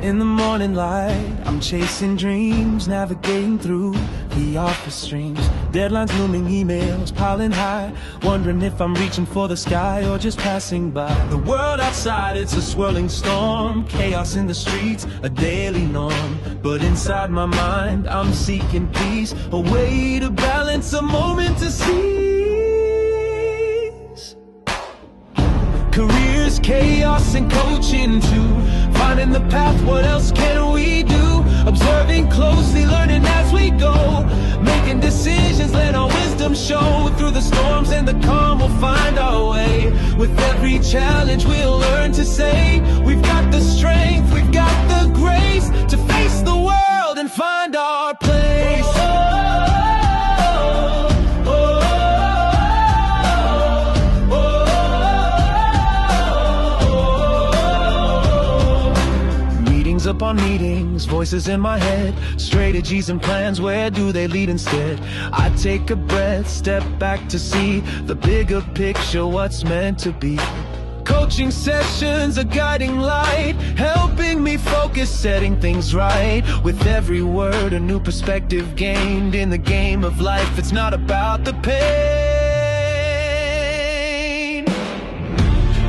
In the morning light, I'm chasing dreams, navigating through the office streams. Deadlines looming, emails piling high, wondering if I'm reaching for the sky or just passing by. The world outside, it's a swirling storm, chaos in the streets, a daily norm. But inside my mind, I'm seeking peace, a way to balance, a moment to seize. Careers, chaos, and coaching too. Finding the path, what else can we do? Observing closely, learning as we go. Making decisions, let our wisdom show. Through the storms and the calm, we'll find our way. With every challenge, we'll learn to say, we've got the strength, we've got the grace to face the world and find our place. Upon meetings, voices in my head, strategies and plans, where do they lead instead? I take a breath, step back to see the bigger picture, what's meant to be. Coaching sessions, a guiding light, helping me focus, setting things right. With every word, a new perspective gained. In the game of life, it's not about the pain.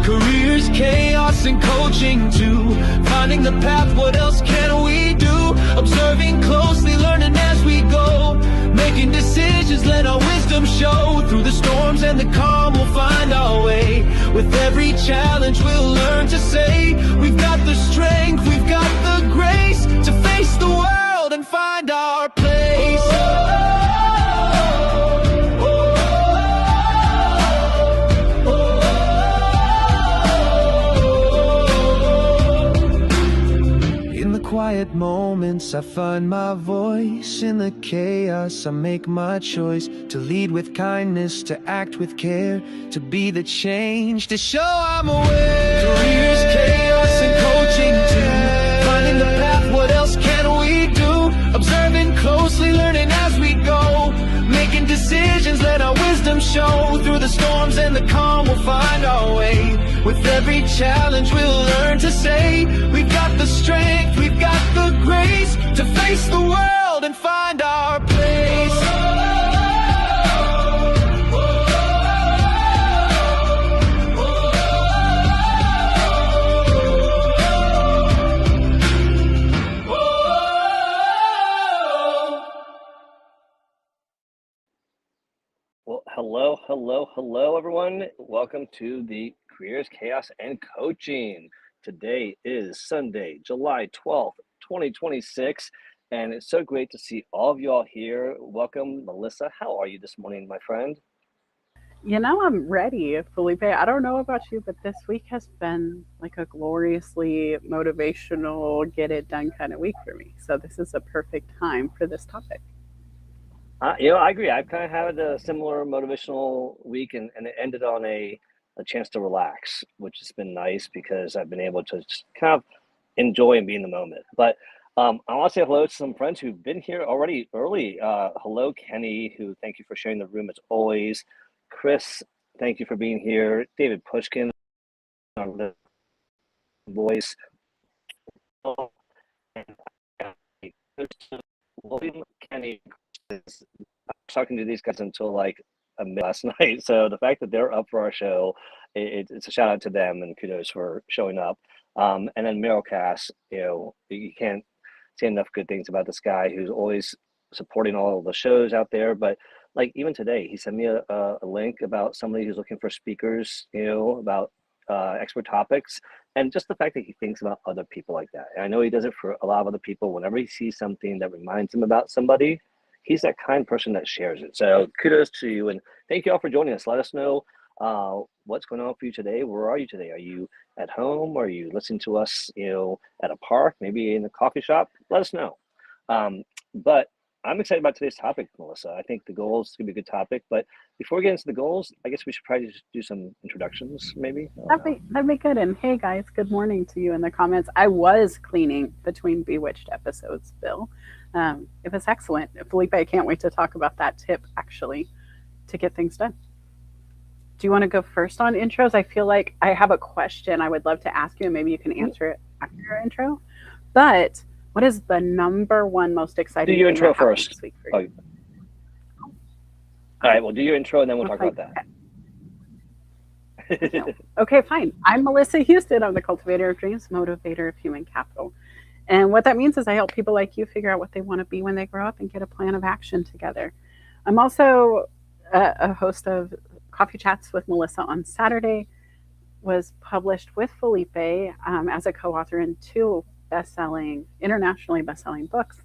Careers, chaos, and coaching too. Finding the path, what else can we do? Observing closely, learning as we go. Making decisions, let our wisdom show. Through the storms and the calm, we'll find our way. With every challenge, we'll learn to say, we've got the strength, we've got the grace to face the world and find our place. Quiet moments, I find my voice. In the chaos, I make my choice to lead with kindness, to act with care, to be the change, to show I'm aware. Careers, chaos, and coaching too. Finding the path, what else can we do? Observing closely, learning as we go. Making decisions, let our wisdom show. Through the storms and the calm, we'll find our way. With every challenge, we'll learn to say, we've got the strength, we've got the grace to face the world and find our place. Well, hello, everyone. Welcome to the Careers, Chaos, and Coaching. Today is Sunday, July 12th, 2026, and it's so great to see all of you all here. Welcome, Melissa. How are you this morning, my friend? You know, I'm ready, Felipe. I don't know about you, but this week has been like a gloriously motivational, get it done kind of week for me. So this is a perfect time for this topic. I agree. I've kind of had a similar motivational week, and it ended on a chance to relax, which has been nice because I've been able to just kind of enjoy and be in the moment. But I want to say hello to some friends who've been here already early. Hello, Kenny, who thank you for sharing the room as always. Chris, thank you for being here. David Pushkin, our voice. William, Kenny, I was talking to these guys until like last night. So the fact that they're up for our show, it's a shout out to them and kudos for showing up. And then Meryl Cass, you can't say enough good things about this guy who's always supporting all of the shows out there. But like even today, he sent me a link about somebody who's looking for speakers, about expert topics. And just the fact that he thinks about other people like that. And I know he does it for a lot of other people. Whenever he sees something that reminds him about somebody, he's that kind person that shares it. So kudos to you. And thank you all for joining us. Let us know what's going on for you today. Where are you today? Are you at home? Are you listening to us, at a park, maybe in a coffee shop? Let us know. But I'm excited about today's topic, Melissa. I think the goals is going to be a good topic. But before we get into the goals, I guess we should probably just do some introductions, maybe. That'd be good. And hey, guys, good morning to you in the comments. I was cleaning between Bewitched episodes, Bill. It was excellent. Felipe, I can't wait to talk about that tip, actually, to get things done. Do you want to go first on intros? I feel like I have a question I would love to ask you, and maybe you can answer it after your intro. But what is the number one most exciting Do your thing intro that happened first. this week for Oh, you? all right, well, do your intro and then we'll talk Okay. about that. Okay, fine. I'm Melissa Houston. I'm the cultivator of dreams, motivator of human capital. And what that means is I help people like you figure out what they want to be when they grow up and get a plan of action together. I'm also a host of Coffee Chats with Melissa on Saturday, was published with Felipe as a co-author in 2 internationally best-selling books.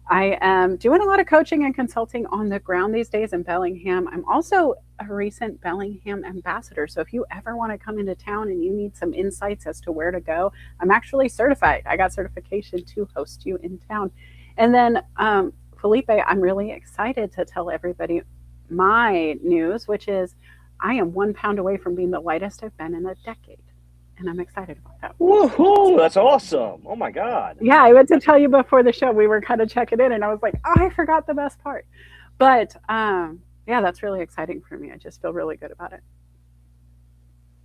I am doing a lot of coaching and consulting on the ground these days in Bellingham. I'm also a recent Bellingham ambassador. So if you ever want to come into town and you need some insights as to where to go, I'm actually certified. I got certification to host you in town. And then Felipe, I'm really excited to tell everybody my news, which is I am 1 pound away from being the lightest I've been in a decade. And I'm excited about that. Woohoo! That's awesome. Oh my God. Yeah, I went to tell you before the show. We were kind of checking in, and I was like, oh, I forgot the best part. But yeah, that's really exciting for me. I just feel really good about it.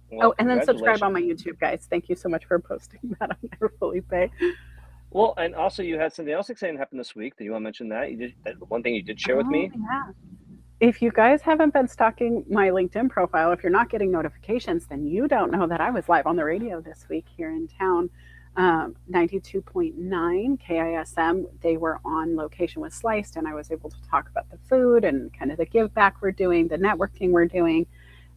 Well, and then subscribe on my YouTube, guys. Thank you so much for posting that on there, Felipe. Well, and also you had something else exciting happen this week. Do you want to mention that? You did one thing you did share with me. Yeah. If you guys haven't been stalking my LinkedIn profile, if you're not getting notifications, then you don't know that I was live on the radio this week here in town. 92.9 KISM. They were on location with Sliced, and I was able to talk about the food and kind of the give back we're doing, the networking we're doing.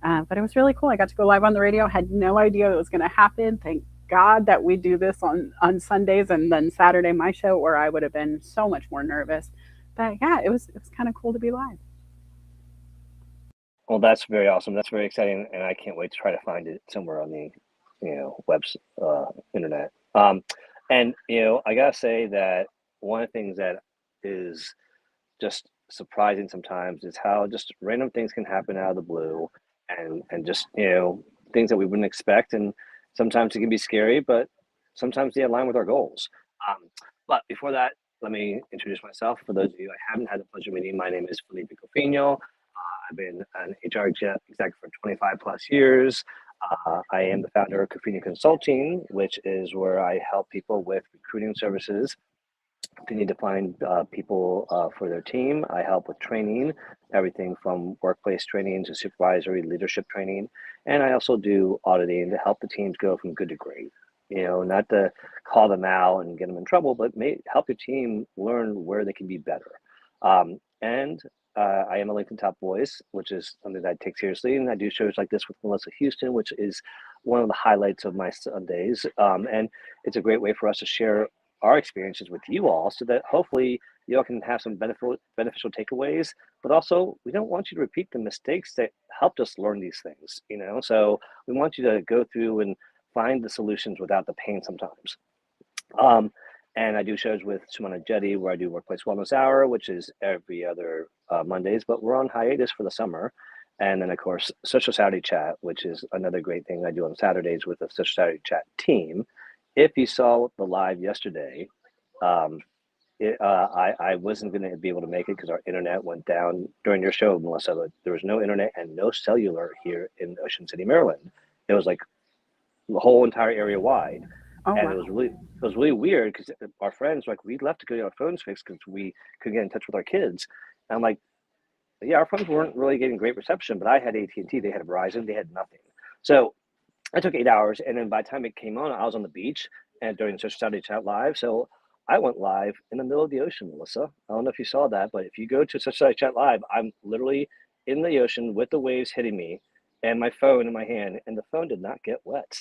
But it was really cool. I got to go live on the radio. Had no idea it was going to happen. Thank God that we do this on Sundays, and then Saturday my show, or I would have been so much more nervous. But yeah, it was kind of cool to be live. Well, that's very awesome. That's very exciting, and I can't wait to try to find it somewhere on the internet. And I gotta say that one of the things that is just surprising sometimes is how just random things can happen out of the blue, and just things that we wouldn't expect, and sometimes it can be scary, but sometimes they align with our goals. But before that, let me introduce myself. For those of you I haven't had the pleasure of meeting, my name is Felipe Cofino. I've been an HR exec for 25 plus years. I am the founder of Cofino Consulting, which is where I help people with recruiting services. If they need to find people for their team, I help with training, everything from workplace training to supervisory leadership training. And I also do auditing to help the teams go from good to great. Not to call them out and get them in trouble, but help your team learn where they can be better. And I am a LinkedIn top voice, which is something that I take seriously. And I do shows like this with Melissa Houston, which is one of the highlights of my Sundays. And it's a great way for us to share our experiences with you all so that hopefully you all can have some beneficial takeaways. But also, we don't want you to repeat the mistakes that helped us learn these things, So we want you to go through and find the solutions without the pain sometimes. And I do shows with Sumana Jetty where I do Workplace Wellness Hour, which is every other Mondays, but we're on hiatus for the summer. And then, of course, Social Saturday Chat, which is another great thing I do on Saturdays with the Social Saturday Chat team. If you saw the live yesterday, I wasn't going to be able to make it because our internet went down during your show, Melissa. But there was no internet and no cellular here in Ocean City, Maryland. It was like the whole entire area wide. Oh, and wow. it was really weird because our friends we left to go get our phones fixed because we couldn't get in touch with our kids. And I'm like, yeah, our phones weren't really getting great reception, but I had AT&T, they had Verizon, they had nothing. So I took 8 hours, and then by the time it came on, I was on the beach and during Social Saturday Chat Live. So I went live in the middle of the ocean, Melissa. I don't know if you saw that, but if you go to Social Saturday Chat Live, I'm literally in the ocean with the waves hitting me and my phone in my hand, and the phone did not get wet.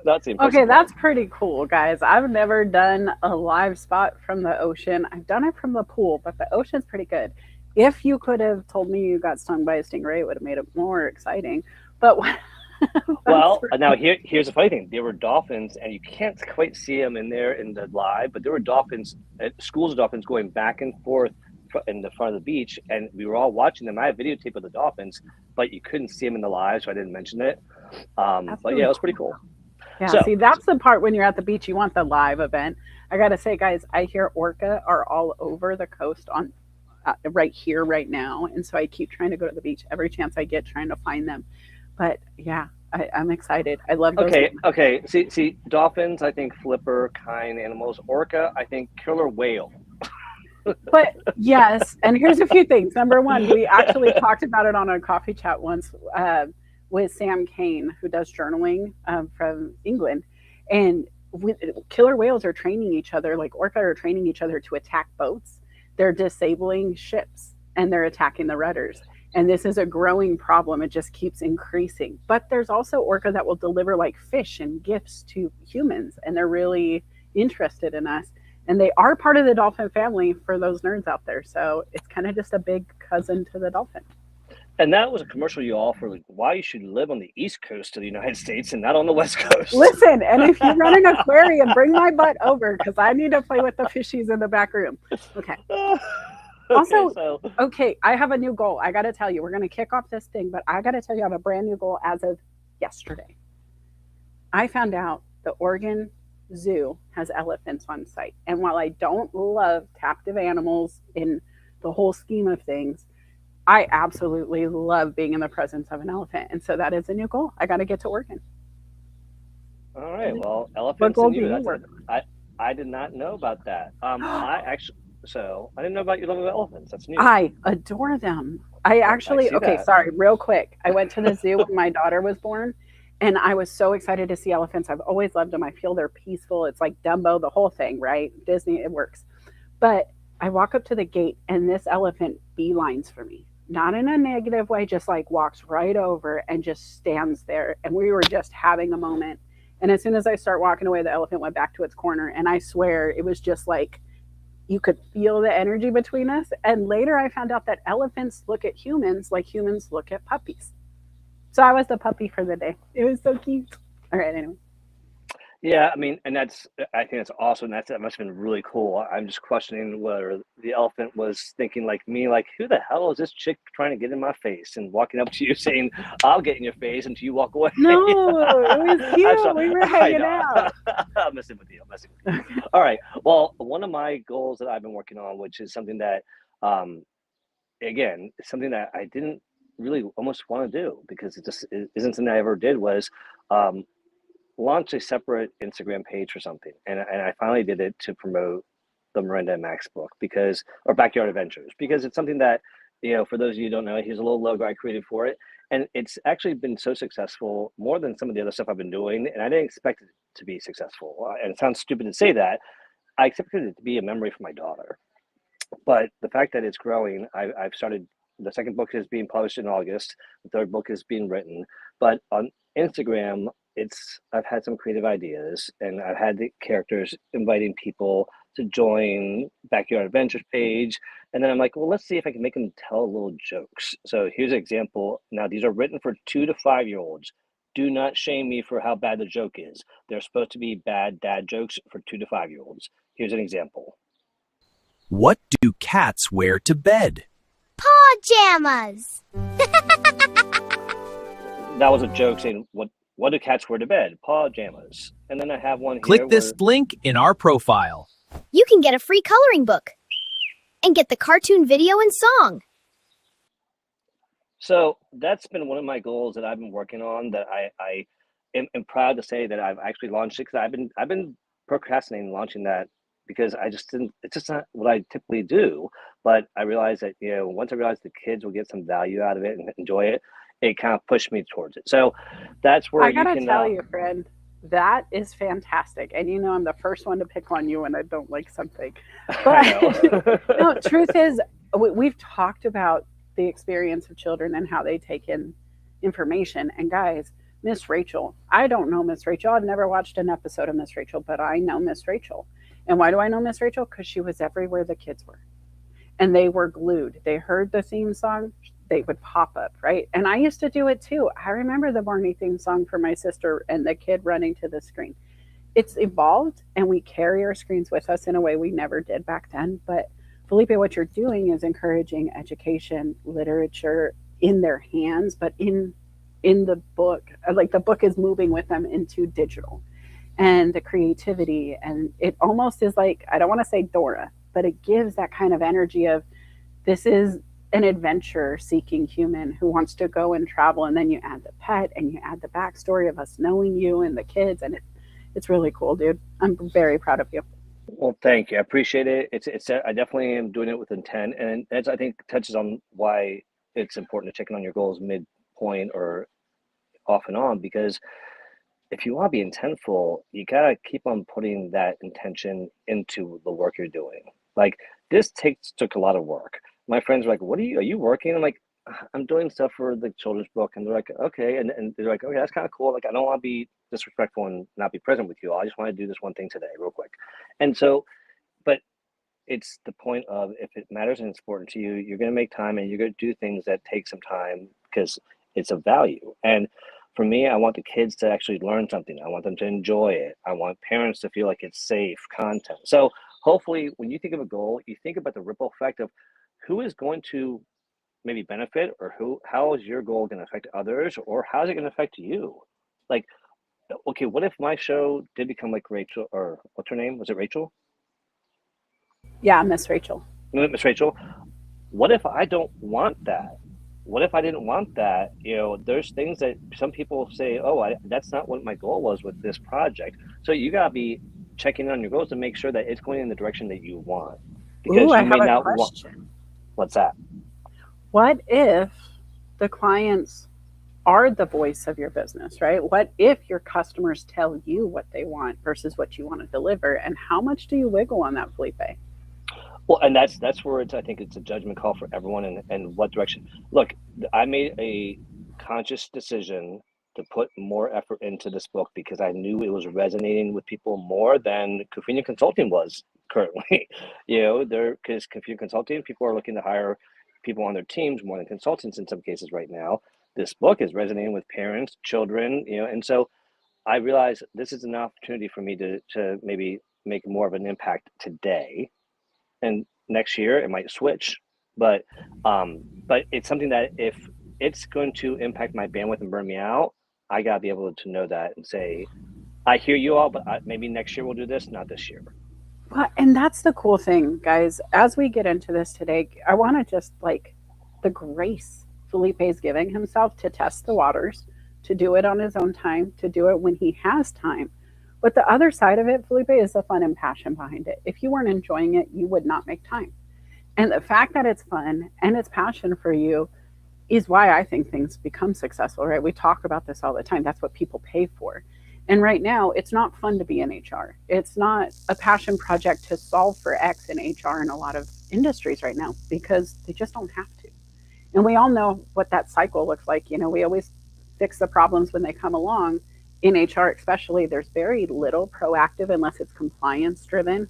That's the impressive Okay, that's part. pretty cool, guys. I've never done a live spot from the ocean. I've done it from the pool, but the ocean's pretty good. If you could have told me you got stung by a stingray, it would have made it more exciting. But well, now here's the funny thing. There were dolphins, and you can't quite see them in there in the live, but there were dolphins, schools of dolphins going back and forth in the front of the beach, and we were all watching them. I have videotape of the dolphins, but you couldn't see them in the live, so I didn't mention it. But yeah, it was pretty cool. Yeah, so, see, that's the part when you're at the beach, you want the live event. I got to say, guys, I hear orca are all over the coast on right here, right now. And so I keep trying to go to the beach every chance I get, trying to find them. But yeah, I'm excited. I love those. Okay. See, dolphins, I think flipper kind animals. Orca, I think killer whale. But yes, and here's a few things. Number one, we actually talked about it on a coffee chat once with Sam Kane, who does journaling from England. And killer whales are training each other, like orca are training each other to attack boats. They're disabling ships and they're attacking the rudders. And this is a growing problem. It just keeps increasing. But there's also orca that will deliver like fish and gifts to humans. And they're really interested in us. And they are part of the dolphin family for those nerds out there. So it's kind of just a big cousin to the dolphin. And that was a commercial you offer, like why you should live on the East Coast of the United States and not on the West Coast. Listen, and if you run an aquarium, bring my butt over because I need to play with the fishies in the back room. Okay. Also, okay, I have a new goal. I got to tell you, we're going to kick off this thing, but I got to tell you, I have a brand new goal as of yesterday. I found out the Oregon Zoo has elephants on site. And while I don't love captive animals in the whole scheme of things, I absolutely love being in the presence of an elephant. And so that is a new goal. I got to get to Oregon. All right. Well, elephants and you. I did not know about that. I didn't know about your love of elephants. That's new. I adore them. Sorry, real quick. I went to the zoo when my daughter was born, and I was so excited to see elephants. I've always loved them. I feel they're peaceful. It's like Dumbo, the whole thing, right? Disney, it works. But I walk up to the gate, and this elephant beelines for me. Not in a negative way, just like walks right over and just stands there. And we were just having a moment. And as soon as I start walking away, the elephant went back to its corner. And I swear it was just like, you could feel the energy between us. And later I found out that elephants look at humans like humans look at puppies. So I was the puppy for the day. It was so cute. All right, anyway. Yeah, I mean, and I think that's awesome. That must have been really cool. I'm just questioning whether the elephant was thinking like me, like, who the hell is this chick trying to get in my face and walking up to you saying, I'll get in your face until you walk away. No, it was cute. We were hanging out. I'm messing with you. All right. Well, one of my goals that I've been working on, which is something that, again, something that I didn't really almost want to do because it isn't something I ever did, was launch a separate Instagram page for something. And I finally did it to promote the Miranda and Max book or Backyard Adventures, because it's something that, for those of you who don't know, here's a little logo I created for it. And it's actually been so successful, more than some of the other stuff I've been doing. And I didn't expect it to be successful. And it sounds stupid to say that. I expected it to be a memory for my daughter. But the fact that it's growing, I've started, the second book is being published in August. The third book is being written. But on Instagram, I've had some creative ideas, and I've had the characters inviting people to join Backyard Adventures page. And then I'm like, well, let's see if I can make them tell little jokes. So here's an example. Now, these are written for 2 to 5 year olds. Do not shame me for how bad the joke is. They're supposed to be bad dad jokes for 2 to 5 year olds. Here's an example. What do cats wear to bed? Pajamas. That was a joke saying, what do cats wear to bed? Pajamas. And then I have one here. Click this link in our profile. You can get a free coloring book and get the cartoon video and song. So that's been one of my goals that I've been working on, that I am proud to say that I've actually launched it, because I've been procrastinating launching that because it's just not what I typically do. But I realized that, once I realized the kids will get some value out of it and enjoy it, it kind of pushed me towards it. So that's where I gotta tell you, friend, that is fantastic. And I'm the first one to pick on you when I don't like something. But no, truth is, we've talked about the experience of children and how they take in information. And guys, Miss Rachel, I don't know Miss Rachel. I've never watched an episode of Miss Rachel, but I know Miss Rachel. And why do I know Miss Rachel? Because she was everywhere the kids were. And they were glued. They heard the theme song, they would pop up, right? And I used to do it too. I remember the Barney theme song for my sister and the kid running to the screen. It's evolved, and we carry our screens with us in a way we never did back then. But Felipe, what you're doing is encouraging education, literature in their hands, but in the book, like the book is moving with them into digital, and the creativity. And it almost is like, I don't want to say Dora, but it gives that kind of energy of, this is an adventure seeking human who wants to go and travel, and then you add the pet and you add the backstory of us knowing you and the kids, and it's really cool, dude. I'm very proud of you. Well, thank you. I appreciate it. It's I definitely am doing it with intent, and it's I think touches on why it's important to check in on your goals midpoint or off and on, because if you want to be intentful, you gotta keep on putting that intention into the work you're doing. Like this took a lot of work. My friends were like, "What are you working?" I'm like, "I'm doing stuff for the children's book," and they're like, "Okay," and they're like, "Okay, that's kind of cool. Like I don't want to be disrespectful and not be present with you. I just want to do this one thing today, real quick." And so, but it's the point of if it matters and it's important to you, you're going to make time and you're going to do things that take some time because it's of value. And for me, I want the kids to actually learn something. I want them to enjoy it. I want parents to feel like it's safe content. So hopefully when you think of a goal, you think about the ripple effect of who is going to maybe benefit, or how is your goal going to affect others, or how is it going to affect you? Like, okay, what if my show did become like Rachel, or what's her name? Was it Rachel? Yeah, Miss Rachel. Miss Rachel, what if I don't want that? What if I didn't want that? You know, there's things that some people say, oh, that's not what my goal was with this project. So you got to be checking on your goals to make sure that it's going in the direction that you want. Because Ooh, I you may have a not want, question. what's that? What if the clients are the voice of your business, right? What if your customers tell you what they want versus what you want to deliver? And how much do you wiggle on that, Felipe? Well, and that's where I think it's a judgment call for everyone, and what direction. Look, I made a conscious decision to put more effort into this book because I knew it was resonating with people more than convenient consulting was currently. You know, because convenient consulting, people are looking to hire people on their teams more than consultants in some cases right now. This book is resonating with parents, children, you know, and so I realized this is an opportunity for me to maybe make more of an impact today, and next year it might switch, but it's something that if it's going to impact my bandwidth and burn me out, I gotta be able to know that and say, I hear you all, but maybe next year we'll do this, not this year. Well, and that's the cool thing, guys. As we get into this today, I want to just like the grace Felipe is giving himself to test the waters, to do it on his own time, to do it when he has time. But the other side of it, Felipe, is the fun and passion behind it. If you weren't enjoying it, you would not make time. And the fact that it's fun and it's passion for you is why I think things become successful, right? We talk about this all the time. That's what people pay for. And right now, it's not fun to be in HR. It's not a passion project to solve for X in HR in a lot of industries right now because they just don't have to. And we all know what that cycle looks like. You know, we always fix the problems when they come along. In HR, especially, there's very little proactive unless it's compliance driven.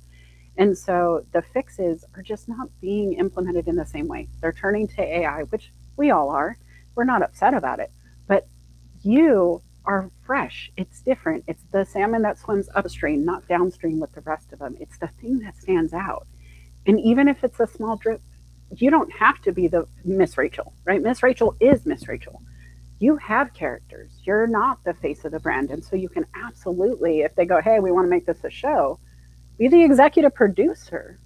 And so the fixes are just not being implemented in the same way. They're turning to AI, which we all are. We're not upset about it. But you are fresh. It's different. It's the salmon that swims upstream, not downstream with the rest of them. It's the thing that stands out. And even if it's a small drip, you don't have to be the Miss Rachel, right? Miss Rachel is Miss Rachel. You have characters. You're not the face of the brand. And so you can absolutely, if they go, hey, we want to make this a show, be the executive producer.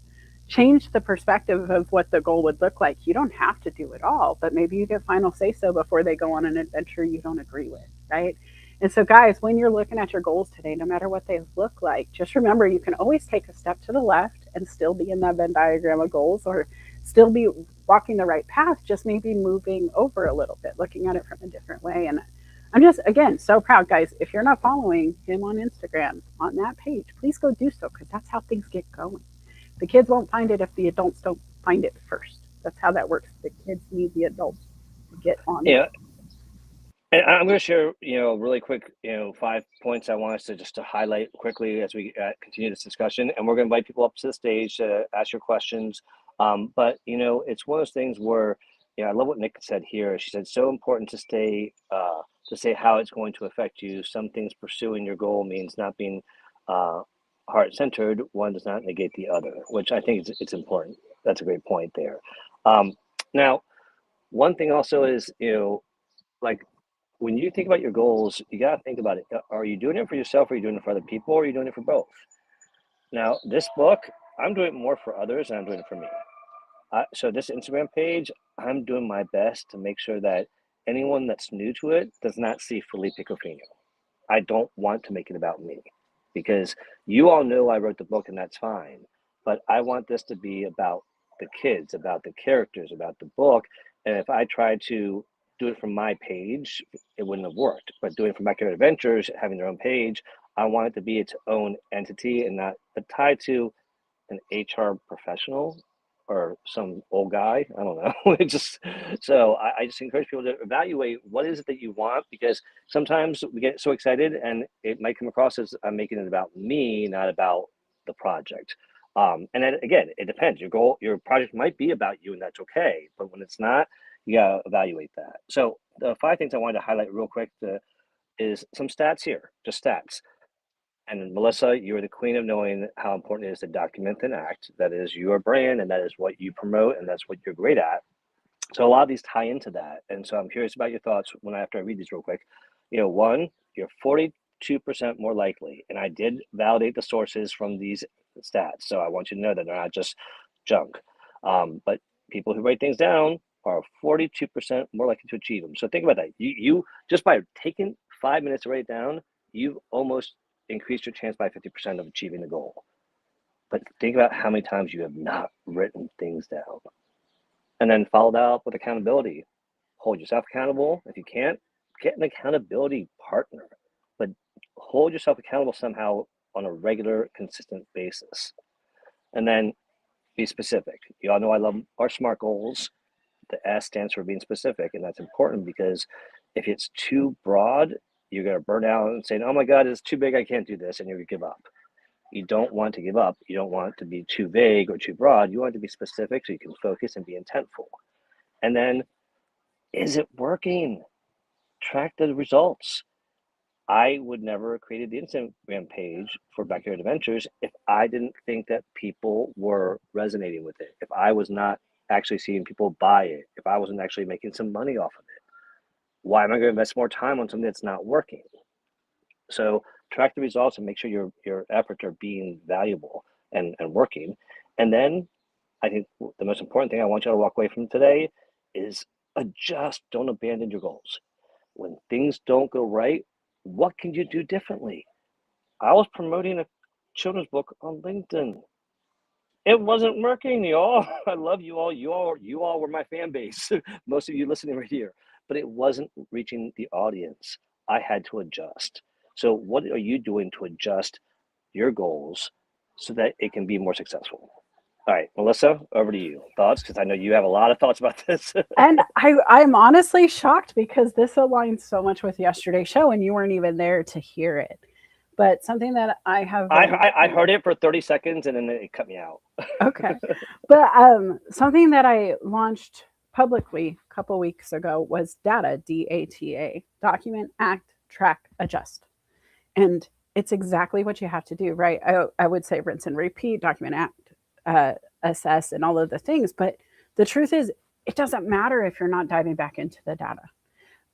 Change the perspective of what the goal would look like. You don't have to do it all, but maybe you get final say so before they go on an adventure you don't agree with, right? And so, guys, when you're looking at your goals today, no matter what they look like, just remember you can always take a step to the left and still be in that Venn diagram of goals, or still be walking the right path, just maybe moving over a little bit, looking at it from a different way. And I'm just, again, so proud, guys. If you're not following him on Instagram, on that page, please go do so, because that's how things get going. The kids won't find it if the adults don't find it first. That's how that works. The kids need the adults to get on Yeah. it. And I'm going to share, really quick, 5 points I want us to highlight quickly as we continue this discussion. And we're going to invite people up to the stage to ask your questions. But it's one of those things where, I love what Nick said here. She said, so important to say how it's going to affect you. Some things pursuing your goal means not being heart-centered. One does not negate the other, which I think it's important. That's a great point there. Now, one thing also is, like, when you think about your goals, you got to think about it. Are you doing it for yourself? Or are you doing it for other people? Or are you doing it for both? Now, this book, I'm doing it more for others than I'm doing it for me. So this Instagram page, I'm doing my best to make sure that anyone that's new to it does not see Felipe Cofino. I don't want to make it about me, because you all know I wrote the book and that's fine. But I want this to be about the kids, about the characters, about the book. And if I try to do it from my page, it wouldn't have worked. But doing it from Backyard Adventures, having their own page, I want it to be its own entity and not tied to an HR professional or some old guy. I don't know. It just so I just encourage people to evaluate what is it that you want, because sometimes we get so excited and it might come across as I'm making it about me, not about the project. And then again, it depends. Your project might be about you, and that's okay. But when it's not, you gotta evaluate that. So the 5 things I wanted to highlight real quick is some stats here, just stats. And Melissa, you're the queen of knowing how important it is to document and act. That is your brand, and that is what you promote, and that's what you're great at. So a lot of these tie into that. And so I'm curious about your thoughts after I read these real quick. One, you're 42% more likely, and I did validate the sources from these stats. So I want you to know that they're not just junk. But people who write things down are 42% more likely to achieve them. So think about that. You just by taking 5 minutes to write it down, you've almost increased your chance by 50% of achieving the goal. But think about how many times you have not written things down. And then follow that up with accountability. Hold yourself accountable. If you can't, get an accountability partner. But hold yourself accountable somehow on a regular, consistent basis. And then be specific. You all know I love our SMART goals. The S stands for being specific, and that's important because if it's too broad, you're going to burn out and say, oh my God, it's too big, I can't do this, and you're going to give up. You don't want to give up. You don't want to be too vague or too broad. You want to be specific so you can focus and be intentful. And then, is it working? Track the results. I would never have created the Instagram page for Backyard Adventures if I didn't think that people were resonating with it, if I was not actually seeing people buy it, if I wasn't actually making some money off of it. Why am I going to invest more time on something that's not working? So track the results and make sure your efforts are being valuable and working. And then I think the most important thing I want you to walk away from today is adjust. Don't abandon your goals. When things don't go right, what can you do differently? I was promoting a children's book on LinkedIn. It wasn't working, y'all. I love you all. You all were my fan base. Most of you listening right here, but it wasn't reaching the audience. I had to adjust. So what are you doing to adjust your goals so that it can be more successful? All right, Melissa, over to you. Thoughts? Because I know you have a lot of thoughts about this. And I'm honestly shocked because this aligns so much with yesterday's show and you weren't even there to hear it. But something that I have... I heard it for 30 seconds and then it cut me out. Okay. But something that I launched publicly a couple weeks ago was DATA, D-A-T-A, document, act, track, adjust. And it's exactly what you have to do, right? I would say rinse and repeat, document, act, assess, and all of the things. But the truth is, it doesn't matter if you're not diving back into the data.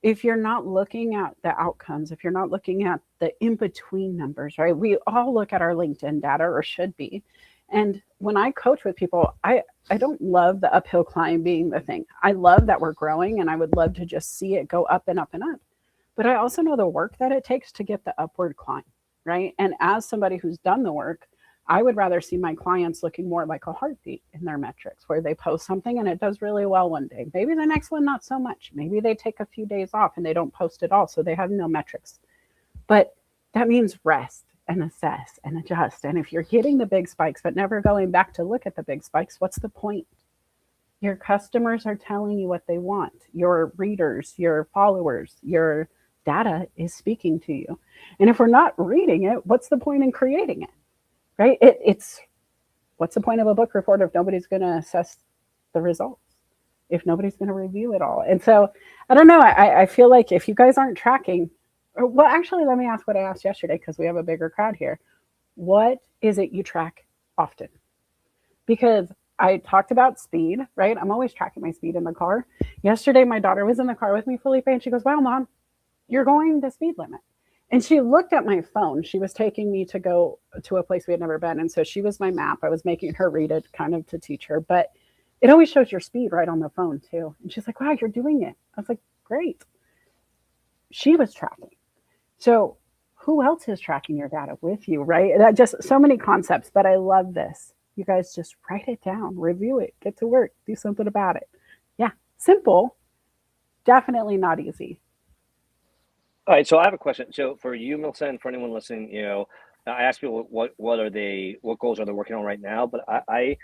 If you're not looking at the outcomes, if you're not looking at the in-between numbers, right? We all look at our LinkedIn data, or should be. And when I coach with people, I don't love the uphill climb being the thing. I love that we're growing and I would love to just see it go up and up and up. But I also know the work that it takes to get the upward climb, right? And as somebody who's done the work, I would rather see my clients looking more like a heartbeat in their metrics, where they post something and it does really well one day. Maybe the next one, not so much. Maybe they take a few days off and they don't post at all, so they have no metrics. But that means rest and assess and adjust. And if you're getting the big spikes, but never going back to look at the big spikes, what's the point? Your customers are telling you what they want. Your readers, your followers, your data is speaking to you. And if we're not reading it, what's the point in creating it? Right? It's what's the point of a book report if nobody's going to assess the results, if nobody's going to review it all? And so I don't know. I feel like if you guys aren't tracking, well, actually, let me ask what I asked yesterday, because we have a bigger crowd here. What is it you track often? Because I talked about speed, right? I'm always tracking my speed in the car. Yesterday, my daughter was in the car with me, Felipe, and she goes, wow, Mom, you're going the speed limit. And she looked at my phone. She was taking me to go to a place we had never been. And so she was my map. I was making her read it kind of to teach her. But It always shows your speed right on the phone too. And she's like, wow, you're doing it. I was like, great. She was tracking. So who else is tracking your data with you, right? That just so many concepts, but I love this. You guys just write it down, review it, get to work, do something about it. Yeah, simple, definitely not easy. All right, so I have a question. So for you, Melissa, and for anyone listening, I ask people what goals are they working on right now, but I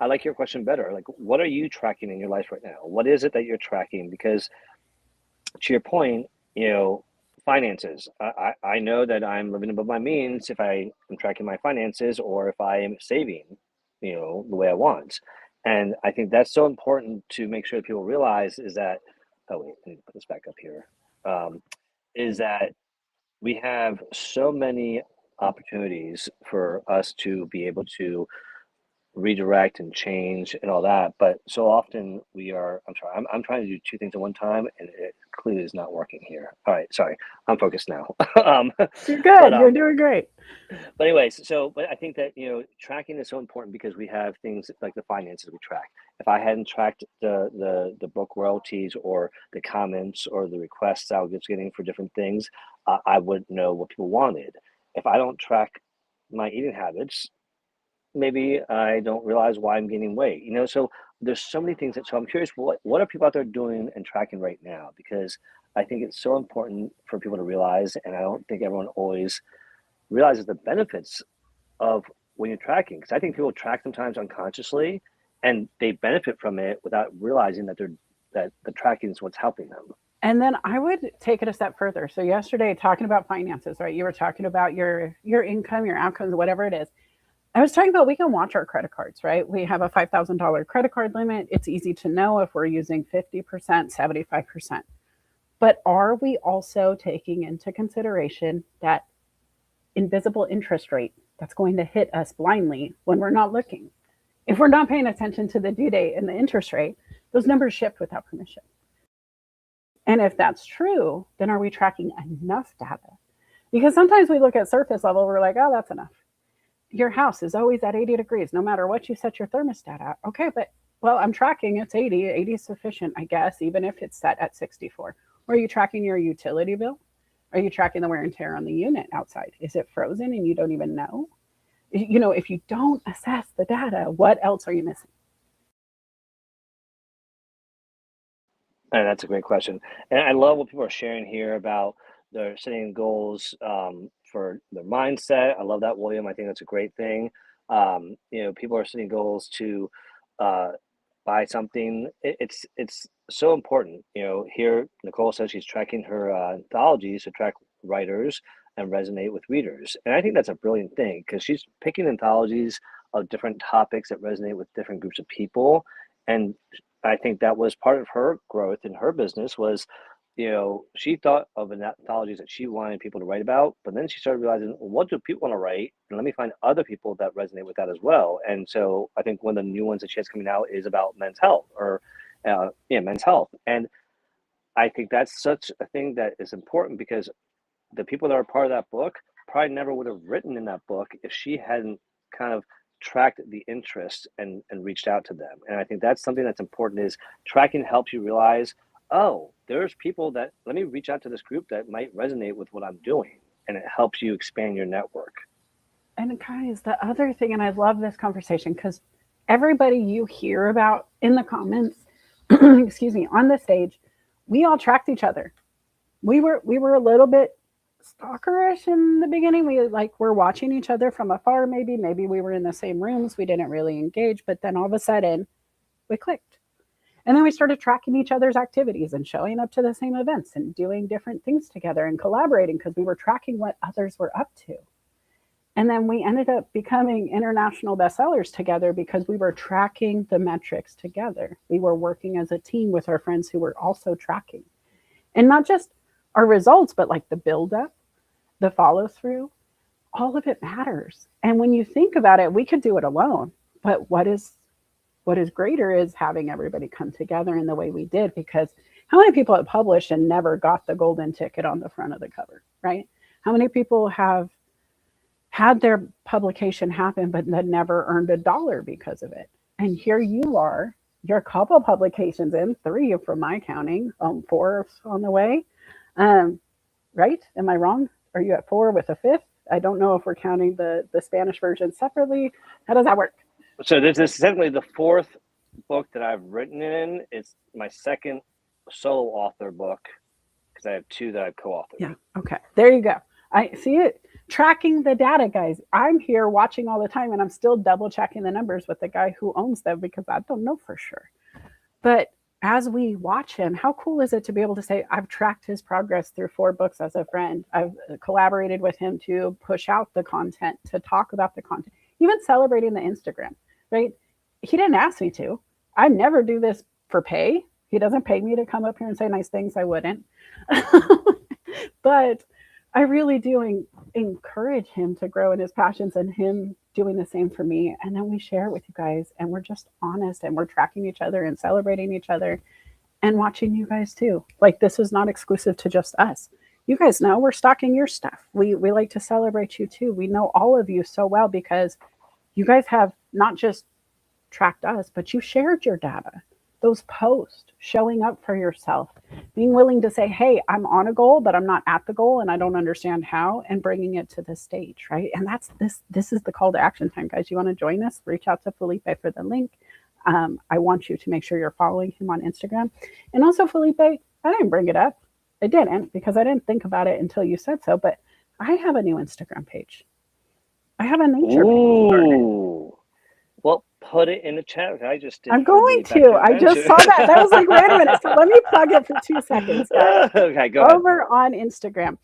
like your question better. Like, what are you tracking in your life right now? What is it that you're tracking? Because to your point, finances. I know that I'm living above my means if I am tracking my finances or if I am saving, the way I want. And I think that's so important to make sure that people realize is that, oh wait, let me put this back up here. Is that we have so many opportunities for us to be able to redirect and change and all that. But so often I'm trying to do two things at one time and it clearly is not working here. All right, sorry, I'm focused now. You're good. You're doing great. But anyways, but I think that, tracking is so important because we have things like the finances we track. If I hadn't tracked the book royalties or the comments or the requests I was getting for different things, I wouldn't know what people wanted. If I don't track my eating habits, maybe I don't realize why I'm gaining weight. So there's so many things so I'm curious, what are people out there doing and tracking right now? Because I think it's so important for people to realize, and I don't think everyone always realizes the benefits of when you're tracking. Because I think people track sometimes unconsciously and they benefit from it without realizing that the tracking is what's helping them. And then I would take it a step further. So yesterday, talking about finances, right? You were talking about your income, your outcomes, whatever it is. I was talking about we can watch our credit cards, right? We have a $5,000 credit card limit. It's easy to know if we're using 50%, 75%. But are we also taking into consideration that invisible interest rate that's going to hit us blindly when we're not looking? If we're not paying attention to the due date and the interest rate, those numbers shift without permission. And if that's true, then are we tracking enough data? Because sometimes we look at surface level, we're like, oh, that's enough. Your house is always at 80 degrees, no matter what you set your thermostat at. Okay, but well, I'm tracking it's 80. 80 is sufficient, I guess, even if it's set at 64. Or are you tracking your utility bill? Are you tracking the wear and tear on the unit outside? Is it frozen and you don't even know? If you don't assess the data, what else are you missing? And that's a great question. And I love what people are sharing here about their setting goals for their mindset. I love that, William. I think that's a great thing. People are setting goals to buy something. It's so important. Here Nicole says she's tracking her anthologies to track writers and resonate with readers. And I think that's a brilliant thing because she's picking anthologies of different topics that resonate with different groups of people. And I think that was part of her growth in her business was, she thought of anthologies that she wanted people to write about, but then she started realizing, well, what do people want to write? And let me find other people that resonate with that as well. And so I think one of the new ones that she has coming out is about men's health men's health. And I think that's such a thing that is important because the people that are part of that book probably never would have written in that book if she hadn't kind of tracked the interest and reached out to them. And I think that's something that's important is tracking helps you realize, oh, there's people that let me reach out to this group that might resonate with what I'm doing. And it helps you expand your network. And guys, the other thing, and I love this conversation because everybody you hear about in the comments, excuse me, on the stage, we all tracked each other. We were a little bit stalkerish in the beginning. We're watching each other from afar. Maybe we were in the same rooms. We didn't really engage, but then all of a sudden we clicked. And then we started tracking each other's activities and showing up to the same events and doing different things together and collaborating because we were tracking what others were up to. And then we ended up becoming international bestsellers together because we were tracking the metrics together. We were working as a team with our friends who were also tracking. And not just our results, but like the buildup, the follow through, all of it matters. And when you think about it, we could do it alone. But what is greater is having everybody come together in the way we did, because how many people have published and never got the golden ticket on the front of the cover, right? How many people have had their publication happen, but then never earned $1 because of it? And here you are you're a couple publications in, 3 from my counting, 4 on the way. Right? Am I wrong? Are you at 4 with a 5th? I don't know if we're counting the Spanish version separately. How does that work? So this is simply the 4th book that I've written in. It's my 2nd solo author book because I have 2 that I've co-authored. Yeah. Okay. There you go. I see it. Tracking the data, guys. I'm here watching all the time, and I'm still double checking the numbers with the guy who owns them because I don't know for sure. But as we watch him, how cool is it to be able to say, I've tracked his progress through 4 books as a friend. I've collaborated with him to push out the content, to talk about the content, even celebrating the Instagram, right? He didn't ask me to. I never do this for pay. He doesn't pay me to come up here and say nice things. I wouldn't. But I really do encourage him to grow in his passions and him doing the same for me. And then we share it with you guys and we're just honest and we're tracking each other and celebrating each other and watching you guys too. Like this is not exclusive to just us. You guys know we're stocking your stuff. We like to celebrate you too. We know all of you so well because you guys have not just tracked us, but you shared your data. Those posts, showing up for yourself, being willing to say, hey, I'm on a goal, but I'm not at the goal and I don't understand how, and bringing it to the stage, right? And that's this is the call to action time, guys. You want to join us? Reach out to Felipe for the link. I want you to make sure you're following him on Instagram. And also, Felipe, I didn't bring it up. I didn't because I didn't think about it until you said so, but I have a new Instagram page. I have a nature page. Well, put it in the chat. I just did. I'm going to. I just saw that. That was like, wait a minute. So let me plug it for 2 seconds, guys. Okay, go ahead. Over on Instagram,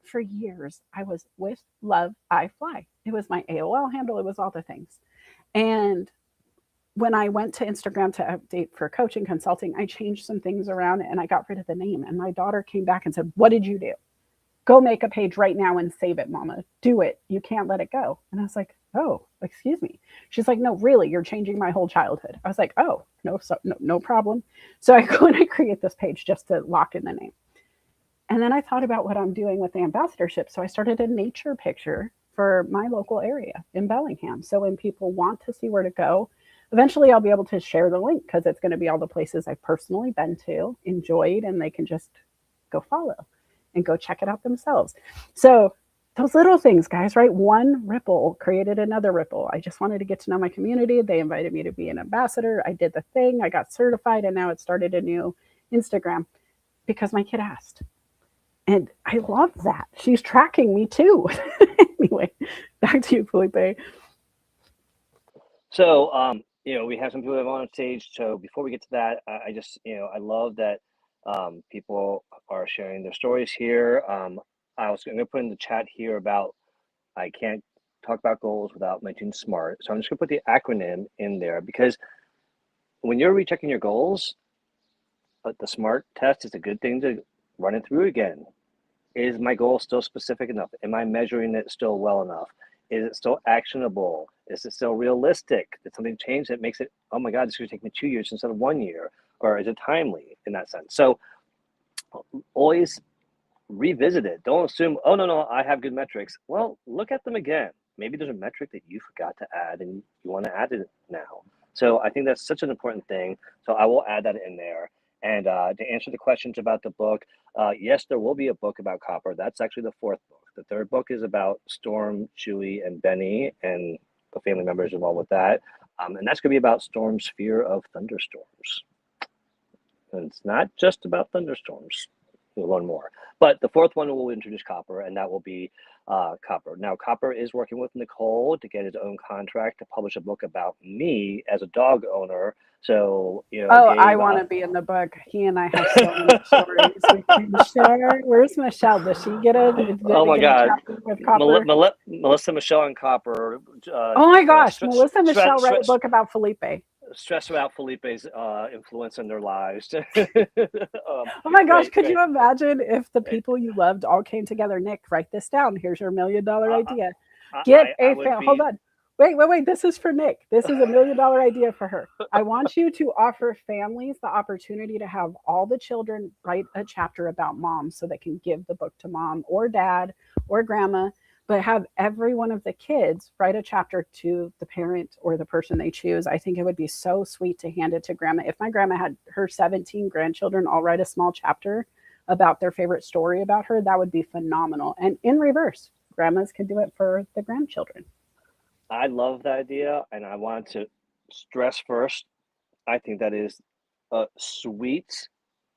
for years, I was with Love I Fly. It was my AOL handle. It was all the things. And when I went to Instagram to update for coaching, consulting, I changed some things around and I got rid of the name. And my daughter came back and said, what did you do? Go make a page right now and save it, Mama. Do it. You can't let it go. And I was like, oh, excuse me. She's like, no, really, you're changing my whole childhood. I was like, oh, no problem. So I go and I create this page just to lock in the name. And then I thought about what I'm doing with the ambassadorship. So I started a nature picture for my local area in Bellingham. So when people want to see where to go, eventually I'll be able to share the link because it's going to be all the places I've personally been to, enjoyed, and they can just go follow and go check it out themselves. So those little things, guys, right? One ripple created another ripple. I just wanted to get to know my community. They invited me to be an ambassador. I did the thing. I got certified, and now it started a new Instagram because my kid asked. And I love that. She's tracking me too. Anyway, back to you, Felipe. So, we have some people on stage. So before we get to that, I just, I love that people are sharing their stories here. I was going to put in the chat here about I can't talk about goals without mentioning SMART. So I'm just going to put the acronym in there because when you're rechecking your goals, the SMART test is a good thing to run it through again. Is my goal still specific enough? Am I measuring it still well enough? Is it still actionable? Is it still realistic? Did something change that makes it, oh my God, this could take me 2 years instead of 1 year? Or is it timely in that sense? So always revisit it. Don't assume, oh, no, I have good metrics. Well, look at them again. Maybe there's a metric that you forgot to add and you want to add it now. So I think that's such an important thing. So I will add that in there. And to answer the questions about the book, yes, there will be a book about copper. That's actually the 4th book. The 3rd book is about Storm, Chewie, and Benny and the family members involved with that. And that's going to be about Storm's fear of thunderstorms. And it's not just about thunderstorms. We'll learn more. But the 4th one will introduce Copper, and that will be Copper. Now, Copper is working with Nicole to get his own contract to publish a book about me as a dog owner. So, Gabe, I want to be in the book. He and I have so many stories we can share. Where's Michelle? Does she get a? Oh my God, with Copper? Melissa, Michelle, and Copper. Oh my gosh, Melissa and Michelle write a book about Felipe. Stress about Felipe's influence in their lives. Oh my gosh, could you imagine if the people you loved all came together? Nick, write this down. Here's your $1 million idea. Hold on. Wait. This is for Nick. This is $1 million idea for her. I want you to offer families the opportunity to have all the children write a chapter about mom so they can give the book to mom or dad or grandma. but have every one of the kids write a chapter to the parent or the person they choose. I think it would be so sweet to hand it to grandma. If my grandma had her 17 grandchildren all write a small chapter about their favorite story about her, that would be phenomenal. And in reverse, grandmas could do it for the grandchildren. I love that idea, and I want to stress first, I think that is a sweet,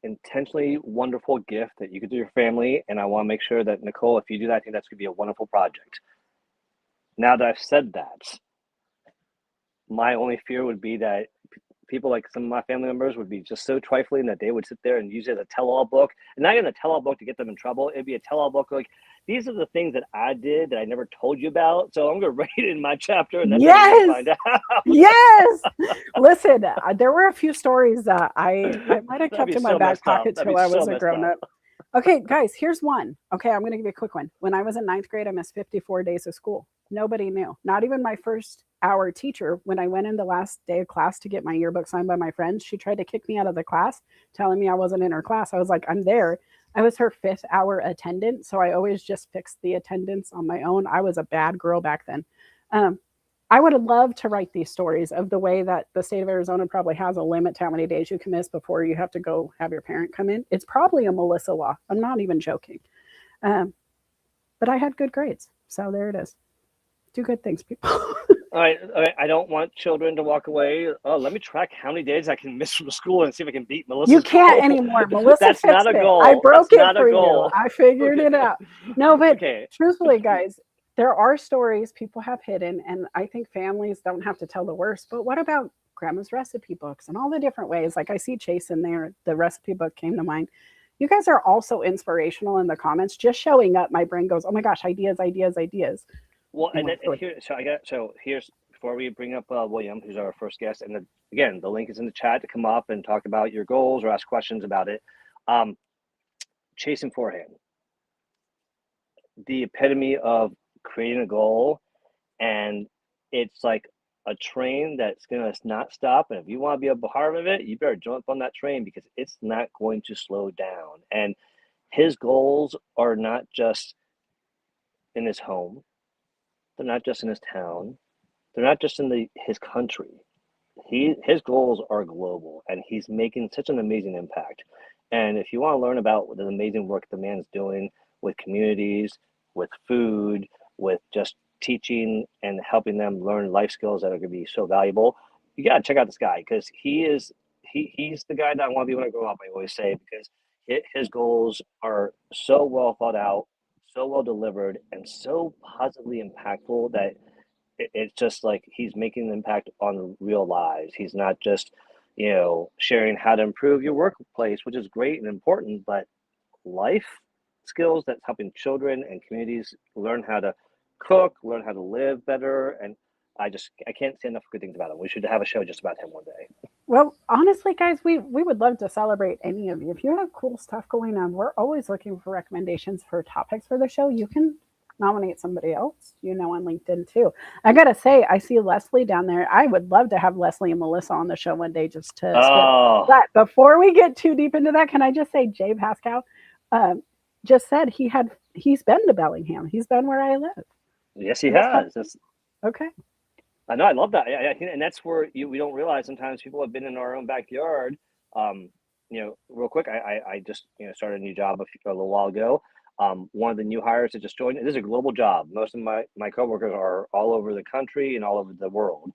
intentionally wonderful gift that you could do your family. And I want to make sure that, Nicole, if you do that, I think that's going to be a wonderful project. Now that I've said that, my only fear would be that people like some of my family members would be just so trifling that they would sit there and use it as a tell-all book, and not even a tell-all book to get them in trouble. It'd be a tell-all book like, these are the things that I did that I never told you about, so I'm going to write it in my chapter, and that's what you're going to find out. Yes. Listen, there were a few stories that I might have kept in my back pocket till I was a grown-up. Okay, guys, here's one. Okay, I'm going to give you a quick one. When I was in 9th grade, I missed 54 days of school. Nobody knew. Not even my first hour teacher. When I went in the last day of class to get my yearbook signed by my friends, she tried to kick me out of the class, telling me I wasn't in her class. I was like, I'm there. I was her 5th hour attendant, so I always just fixed the attendance on my own. I was a bad girl back then. I would have loved to write these stories of the way that the state of Arizona probably has a limit to how many days you can miss before you have to go have your parent come in. It's probably a Melissa law. I'm not even joking. But I had good grades. So there it is. Do good things, people. All right. I don't want children to walk away. Oh, let me track how many days I can miss from school and see if I can beat Melissa. You can't anymore. Melissa That's fixed not a it. goal. I broke That's it for you. I figured it out. No, but truthfully, guys, there are stories people have hidden, and I think families don't have to tell the worst. But what about grandma's recipe books and all the different ways? Like I see Chase in there. The recipe book came to mind. You guys are also inspirational in the comments. Just showing up, my brain goes, oh my gosh, ideas, ideas, ideas. Well, and here's before we bring up William, who's our first guest, and again, the link is in the chat to come up and talk about your goals or ask questions about it. Chasing forehand, the epitome of creating a goal, and it's like a train that's gonna not stop. And if you want to be a part of it, you better jump on that train because it's not going to slow down. And his goals are not just in his home. They're not just in his town. They're not just in his country. His goals are global, and he's making such an amazing impact. And if you want to learn about the amazing work the man's doing with communities, with food, with just teaching and helping them learn life skills that are going to be so valuable, you got to check out this guy because he's the guy that I want to be when I grow up. I always say because his goals are so well thought out, so well delivered, and so positively impactful that it's just like he's making an impact on real lives. He's not just, sharing how to improve your workplace, which is great and important, but life skills that's helping children and communities learn how to cook, learn how to live better. And I can't say enough good things about him. We should have a show just about him one day. Well, honestly, guys, we would love to celebrate any of you. If you have cool stuff going on, we're always looking for recommendations for topics for the show. You can nominate somebody else, on LinkedIn too. I gotta say, I see Leslie down there. I would love to have Leslie and Melissa on the show one day just to but before we get too deep into that, can I just say Jay Pascal just said he's been to Bellingham. He's been where I live. Yes, he has. Okay. I know, I love that. And that's where we don't realize sometimes people have been in our own backyard. Real quick, I just started a new job a little while ago. One of the new hires that just joined, this is a global job. Most of my coworkers are all over the country and all over the world.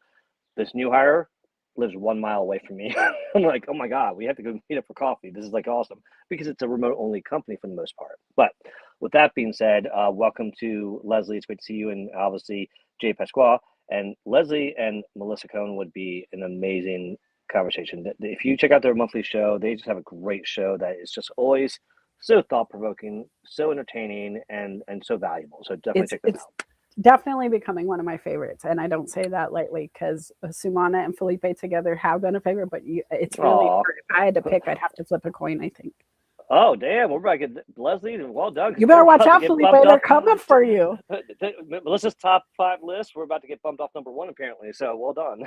This new hire lives 1 mile away from me. I'm like, oh my God, we have to go meet up for coffee. This is like awesome because it's a remote only company for the most part. But with that being said, welcome to Leslie. It's great to see you, and obviously Jay Pasquale. And Leslie and Melissa Cohn would be an amazing conversation. If you check out their monthly show, they just have a great show that is just always so thought-provoking, so entertaining, and so valuable. So definitely check them out. Definitely becoming one of my favorites, and I don't say that lightly because Sumana and Felipe together have been a favorite, but it's really hard. If I had to pick, I'd have to flip a coin, I think. Oh, damn. We're about to get Leslie. Well done. You better watch out, Felipe. They're coming for you. Melissa's top 5 list. We're about to get bumped off number 1, apparently. So well done.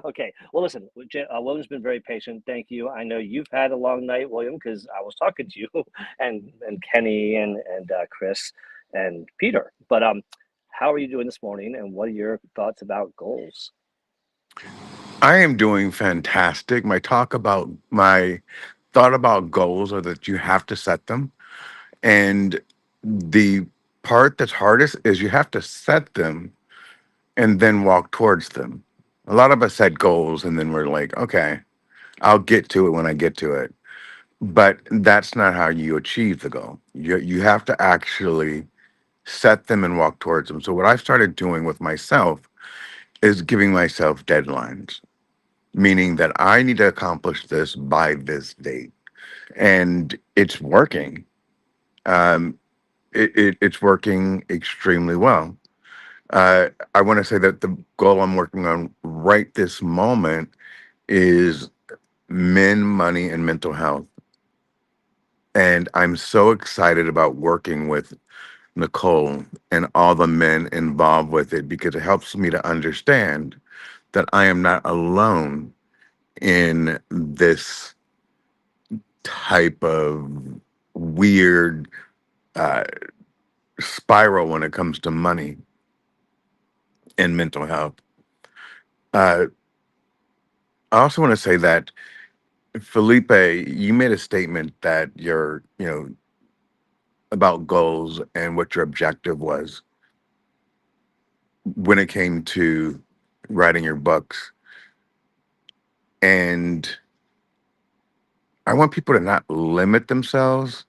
Okay. Well, listen, William's been very patient. Thank you. I know you've had a long night, William, because I was talking to you and Kenny and Chris. and Peter. But how are you doing this morning, and what are your thoughts about goals? I am doing fantastic. My thought about goals are that you have to set them. And the part that's hardest is you have to set them and then walk towards them. A lot of us set goals and then we're like, okay, I'll get to it when I get to it. But that's not how you achieve the goal. You have to actually set them and walk towards them. So what I've started doing with myself is giving myself deadlines, meaning that I need to accomplish this by this date. And it's working. Um, it's working extremely well. I want to say that the goal I'm working on right this moment is men, money, and mental health. And I'm so excited about working with Nicole and all the men involved with it because it helps me to understand that I am not alone in this type of weird uh, spiral when it comes to money and mental health. Uh, I also want to say that Felipe, you made a statement that about goals and what your objective was when it came to writing your books. And I want people to not limit themselves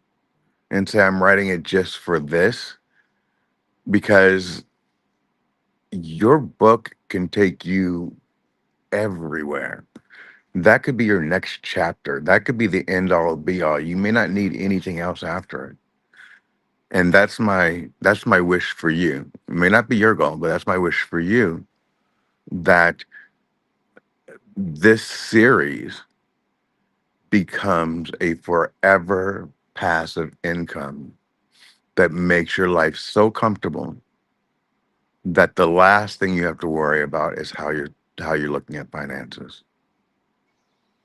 and say, I'm writing it just for this, because your book can take you everywhere. That could be your next chapter. That could be the end all be all. You may not need anything else after it. And that's my wish for you. It may not be your goal, but that's my wish for you, that this series becomes a forever passive income that makes your life so comfortable that the last thing you have to worry about is how you're looking at finances.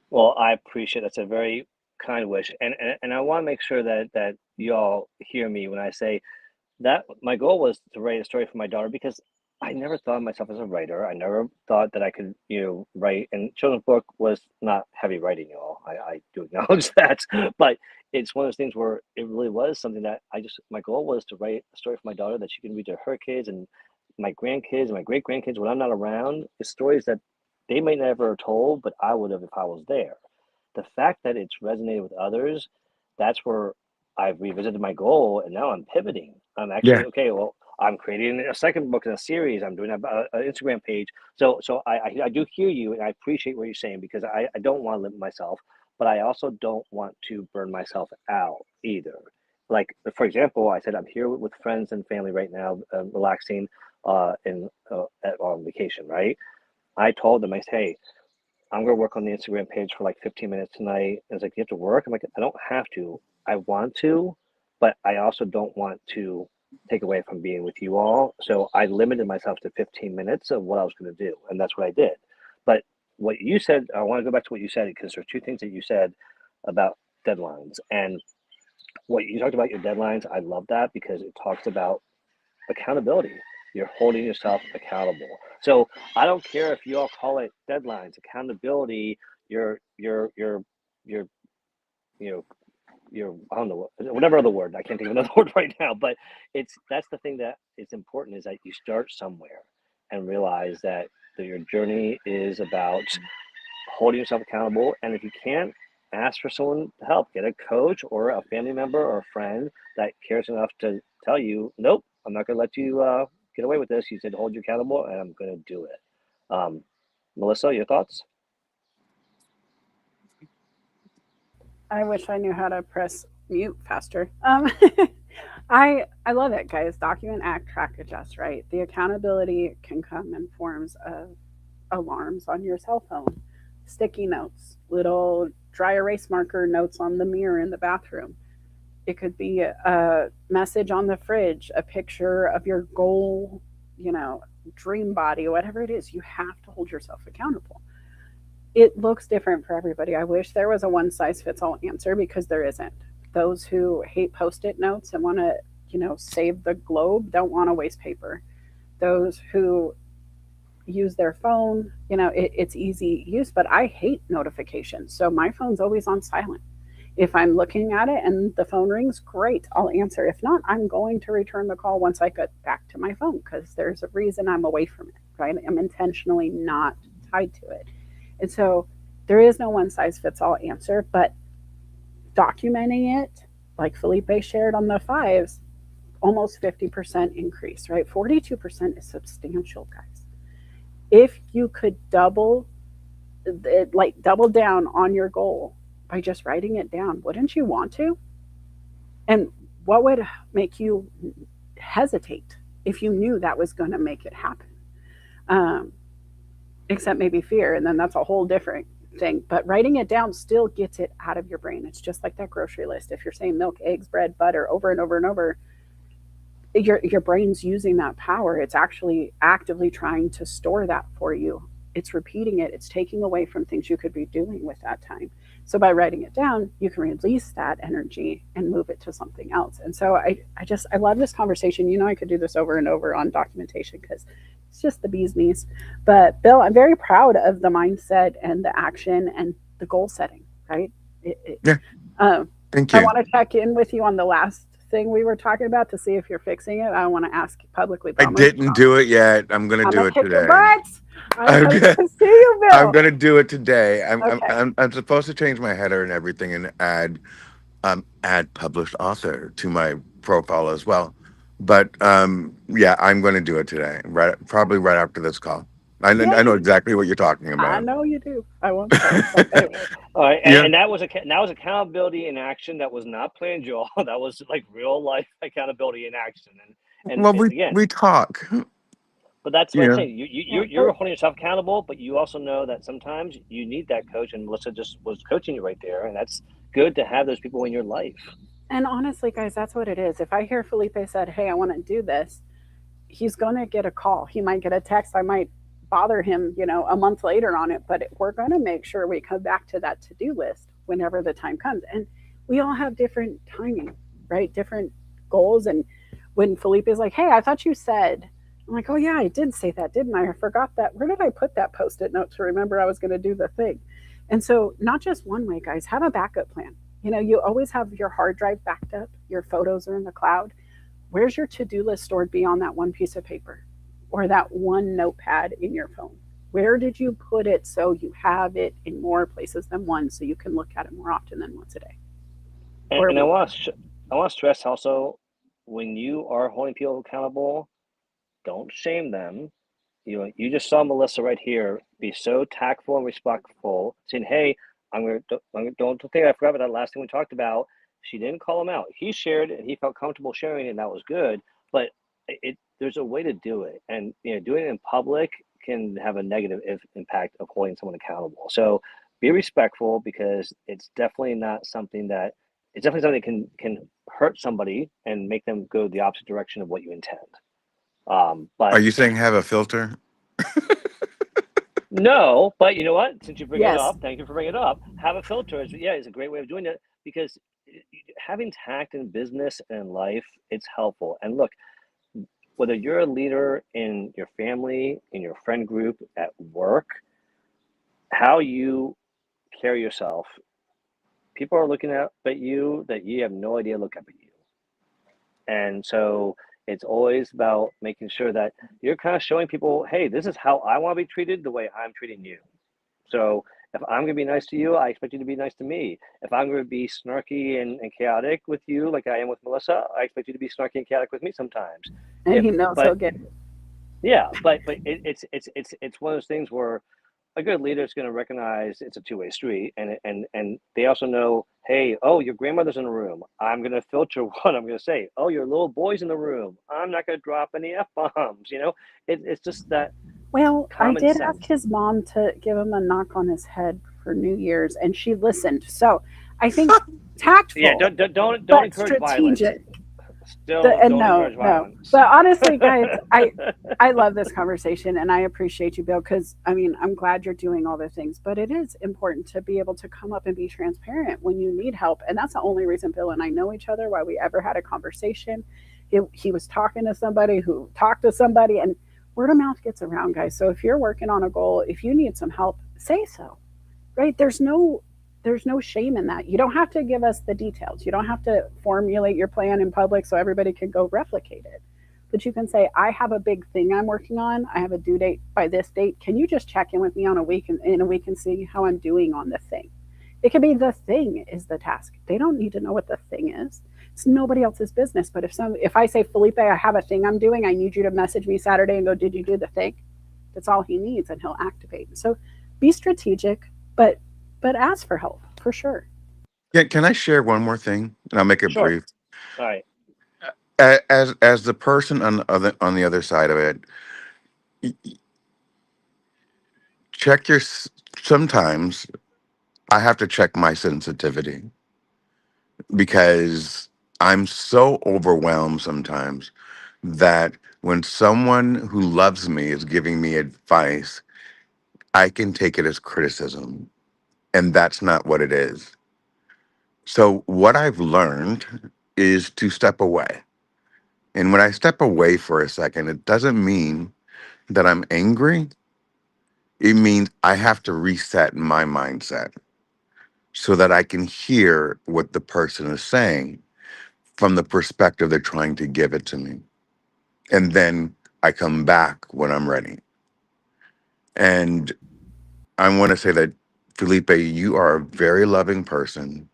Well, I appreciate that's a very kind wish, and I want to make sure that you all hear me when I say that my goal was to write a story for my daughter, because I never thought of myself as a writer. I never thought that I could, write. And children's book was not heavy writing, y'all. I do acknowledge that, but it's one of those things where it really was something that my goal was to write a story for my daughter that she can read to her kids and my grandkids and my great grandkids when I'm not around. It's stories that they may never have told, but I would have if I was there. The fact that it's resonated with others, that's where I've revisited my goal, and now I'm pivoting. I'm Yeah. actually okay. Well, I'm creating a second book in a series. I'm doing an Instagram page. So I do hear you, and I appreciate what you're saying, because I don't want to limit myself, but I also don't want to burn myself out either. Like, for example, I said I'm here with friends and family right now, relaxing, on vacation. Right? I told them, I said, hey, I'm gonna work on the Instagram page for like 15 minutes tonight. And it's like, you have to work? I'm like, I don't have to. I want to, but I also don't want to take away from being with you all. So I limited myself to 15 minutes of what I was gonna do, and that's what I did. But what you said, I want to go back to what you said, because there's two things that you said about deadlines. And what you talked about your deadlines, I love that, because it talks about accountability. You're holding yourself accountable. So I don't care if you all call it deadlines, accountability, your you know your I don't know whatever other word. I can't think of another word right now, but that's the thing that is important, is that you start somewhere and realize that your journey is about holding yourself accountable. And if you can't, ask for someone to help. Get a coach or a family member or a friend that cares enough to tell you, nope, I'm not going to let you get away with this. You said hold you accountable, and I'm going to do it. Melissa, your thoughts? I wish I knew how to press mute faster. I love it, guys. Document, act, track, adjust. Right. The accountability can come in forms of alarms on your cell phone, sticky notes, little dry erase marker notes on the mirror in the bathroom. It could be a message on the fridge, a picture of your goal, dream body, whatever it is. You have to hold yourself accountable. It looks different for everybody. I wish there was a one size fits all answer, because there isn't. Those who hate post-it notes and want to save the globe don't want to waste paper. Those who use their phone, it's easy use, but I hate notifications. So my phone's always on silent. If I'm looking at it and the phone rings, great, I'll answer. If not, I'm going to return the call once I get back to my phone because there's a reason I'm away from it, right? I'm intentionally not tied to it. And so there is no one size fits all answer, but documenting it, like Felipe shared on the fives, almost 50% increase, right? 42% is substantial, guys. If you could double down on your goal by just writing it down, wouldn't you want to? And what would make you hesitate if you knew that was going to make it happen? Except maybe fear, and then that's a whole different thing. But writing it down still gets it out of your brain. It's just like that grocery list. If you're saying milk, eggs, bread, butter over and over and over, your brain's using that power. It's actually actively trying to store that for you. It's repeating it. It's taking away from things you could be doing with that time. So by writing it down, you can release that energy and move it to something else. And so I love this conversation. I could do this over and over on documentation because it's just the bee's knees. But Bill, I'm very proud of the mindset and the action and the goal setting, right? Yeah. Thank you. I want to check in with you on the last thing we were talking about to see if you're fixing it. I want to ask publicly. I didn't do it yet. I'm going to do it today. I'm going to see you, Bill. I'm going to do it today. Okay. I'm supposed to change my header and everything and add published author to my profile as well. But yeah, I'm going to do it today. Probably right after this call. I know exactly what you're talking about. I know you do. I won't say. All right, and that was accountability in action. That was not planned, Joel. That was like real life accountability in action. And well, again, we talk. But that's what I'm saying. You're holding yourself accountable, but you also know that sometimes you need that coach. And Melissa just was coaching you right there, and that's good to have those people in your life. And honestly, guys, that's what it is. If I hear Felipe said, "Hey, I want to do this," he's going to get a call. He might get a text. I might bother him, a month later on it, but we're going to make sure we come back to that to-do list whenever the time comes. And we all have different timing, right? Different goals. And when Felipe is like, "Hey, I thought you said," I'm like, "Oh yeah, I did say that, didn't I? I forgot that. Where did I put that Post-it note to remember I was going to do the thing?" And so not just one way, guys, have a backup plan. You always have your hard drive backed up. Your photos are in the cloud. Where's your to-do list stored beyond that one piece of paper or that one notepad in your phone? Where did you put it so you have it in more places than one so you can look at it more often than once a day? And I want to stress also, when you are holding people accountable, don't shame them. You just saw Melissa right here be so tactful and respectful, saying, "Hey, don't think I forgot about that last thing we talked about." She didn't call him out. He shared and he felt comfortable sharing, and that was good. But there's a way to do it, and doing it in public can have a negative impact of holding someone accountable. So be respectful, because it's definitely something that can hurt somebody and make them go the opposite direction of what you intend. But are you saying have a filter? No, but you know what? Since you bring Yes. it up, thank you for bringing it up. Have a filter is a great way of doing it, because having tact in business and life, it's helpful. And look, whether you're a leader in your family, in your friend group, at work, how you carry yourself, people are looking at you that you have no idea look up at you. And so it's always about making sure that you're kind of showing people, "Hey, this is how I want to be treated, the way I'm treating you." So if I'm going to be nice to you, I expect you to be nice to me. If I'm going to be snarky and chaotic with you, like I am with Melissa, I expect you to be snarky and chaotic with me sometimes. And he knows he'll get it. Yeah, but it's one of those things where a good leader is going to recognize it's a two-way street, and they also know, "Hey, oh, your grandmother's in the room. I'm going to filter what I'm going to say. Oh, your little boy's in the room. I'm not going to drop any F-bombs." It's just that. Well, I did sense. ask his mom to give him a knock on his head for New Year's, and she listened. So I think tactful. Yeah, don't but encourage violence. strategic. Still, don't encourage violence. But honestly, guys, I love this conversation, and I appreciate you, Bill, because I'm glad you're doing all the things, but it is important to be able to come up and be transparent when you need help. And that's the only reason Bill and I know each other, why we ever had a conversation. he was talking to somebody who talked to somebody, and word of mouth gets around, guys. So if you're working on a goal, if you need some help, say so, right? There's no shame in that. You don't have to give us the details. You don't have to formulate your plan in public so everybody can go replicate it. But you can say, I have a big thing I'm working on. I have a due date by this date. Can you just check in with me on a week and in a week and see how I'm doing on the thing? It could be the thing is the task. They don't need to know what the thing is. It's nobody else's business. But if I say, Felipe, I have a thing I'm doing, I need you to message me Saturday and go, did you do the thing? That's all he needs, and he'll activate. So be strategic, but ask for help for sure. Yeah, can I share one more thing? And I'll make it Sure. brief. All right. As the person on the other side of it, check your. Sometimes I have to check my sensitivity because I'm so overwhelmed sometimes that when someone who loves me is giving me advice, I can take it as criticism, and that's not what it is. So what I've learned is to step away. And when I step away for a second, it doesn't mean that I'm angry. It means I have to reset my mindset so that I can hear what the person is saying from the perspective they're trying to give it to me. And then I come back when I'm ready. And I want to say that, Felipe, you are a very loving person.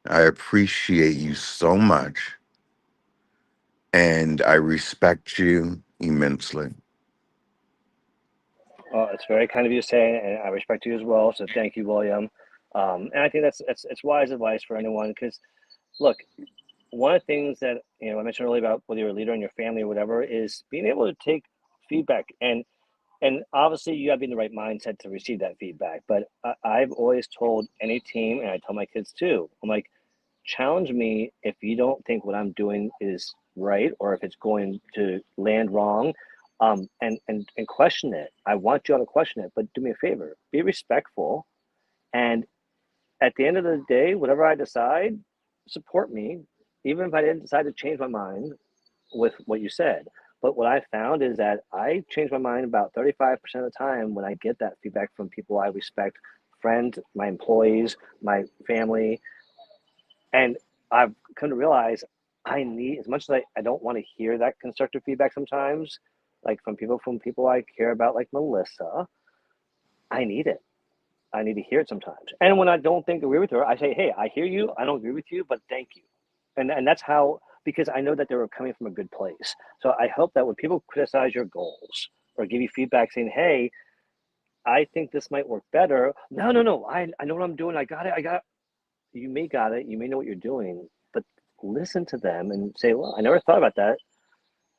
I appreciate you so much. And I respect you immensely. Well, it's very kind of you to say, and I respect you as well. So thank you, William. And I think it's wise advice for anyone because, look, one of the things that I mentioned earlier about whether you're a leader in your family or whatever is being able to take feedback and obviously you got to be in the right mindset to receive that feedback. But I've always told any team, and I tell my kids too, I'm like, challenge me if you don't think what I'm doing is right or if it's going to land wrong, and question it. I want you all to question it, but do me a favor, be respectful, and at the end of the day, whatever I decide, support me, even if I didn't decide to change my mind with what you said. But what I found is that I change my mind about 35% of the time when I get that feedback from people I respect, friends, my employees, my family. And I've come to realize I need, as much as I don't want to hear that constructive feedback sometimes, like from people I care about, like Melissa, I need it. I need to hear it sometimes. And when I don't agree with her, I say, hey, I hear you. I don't agree with you, but thank you. And that's how, because I know that they were coming from a good place. So I hope that when people criticize your goals or give you feedback saying, hey, I think this might work better. No. I know what I'm doing. I got it. You may got it. You may know what you're doing, but listen to them and say, well, I never thought about that.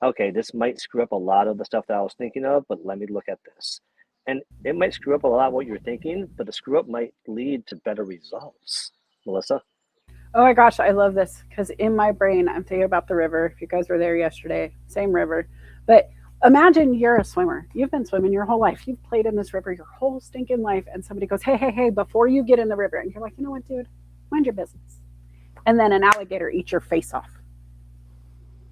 Okay, this might screw up a lot of the stuff that I was thinking of, but let me look at this. And it might screw up a lot of what you're thinking, but the screw up might lead to better results. Melissa? Oh my gosh, I love this because in my brain, I'm thinking about the river. If you guys were there yesterday, same river. But imagine you're a swimmer. You've been swimming your whole life. You've played in this river your whole stinking life. And somebody goes, hey, before you get in the river. And you're like, you know what, dude? Mind your business. And then an alligator eats your face off.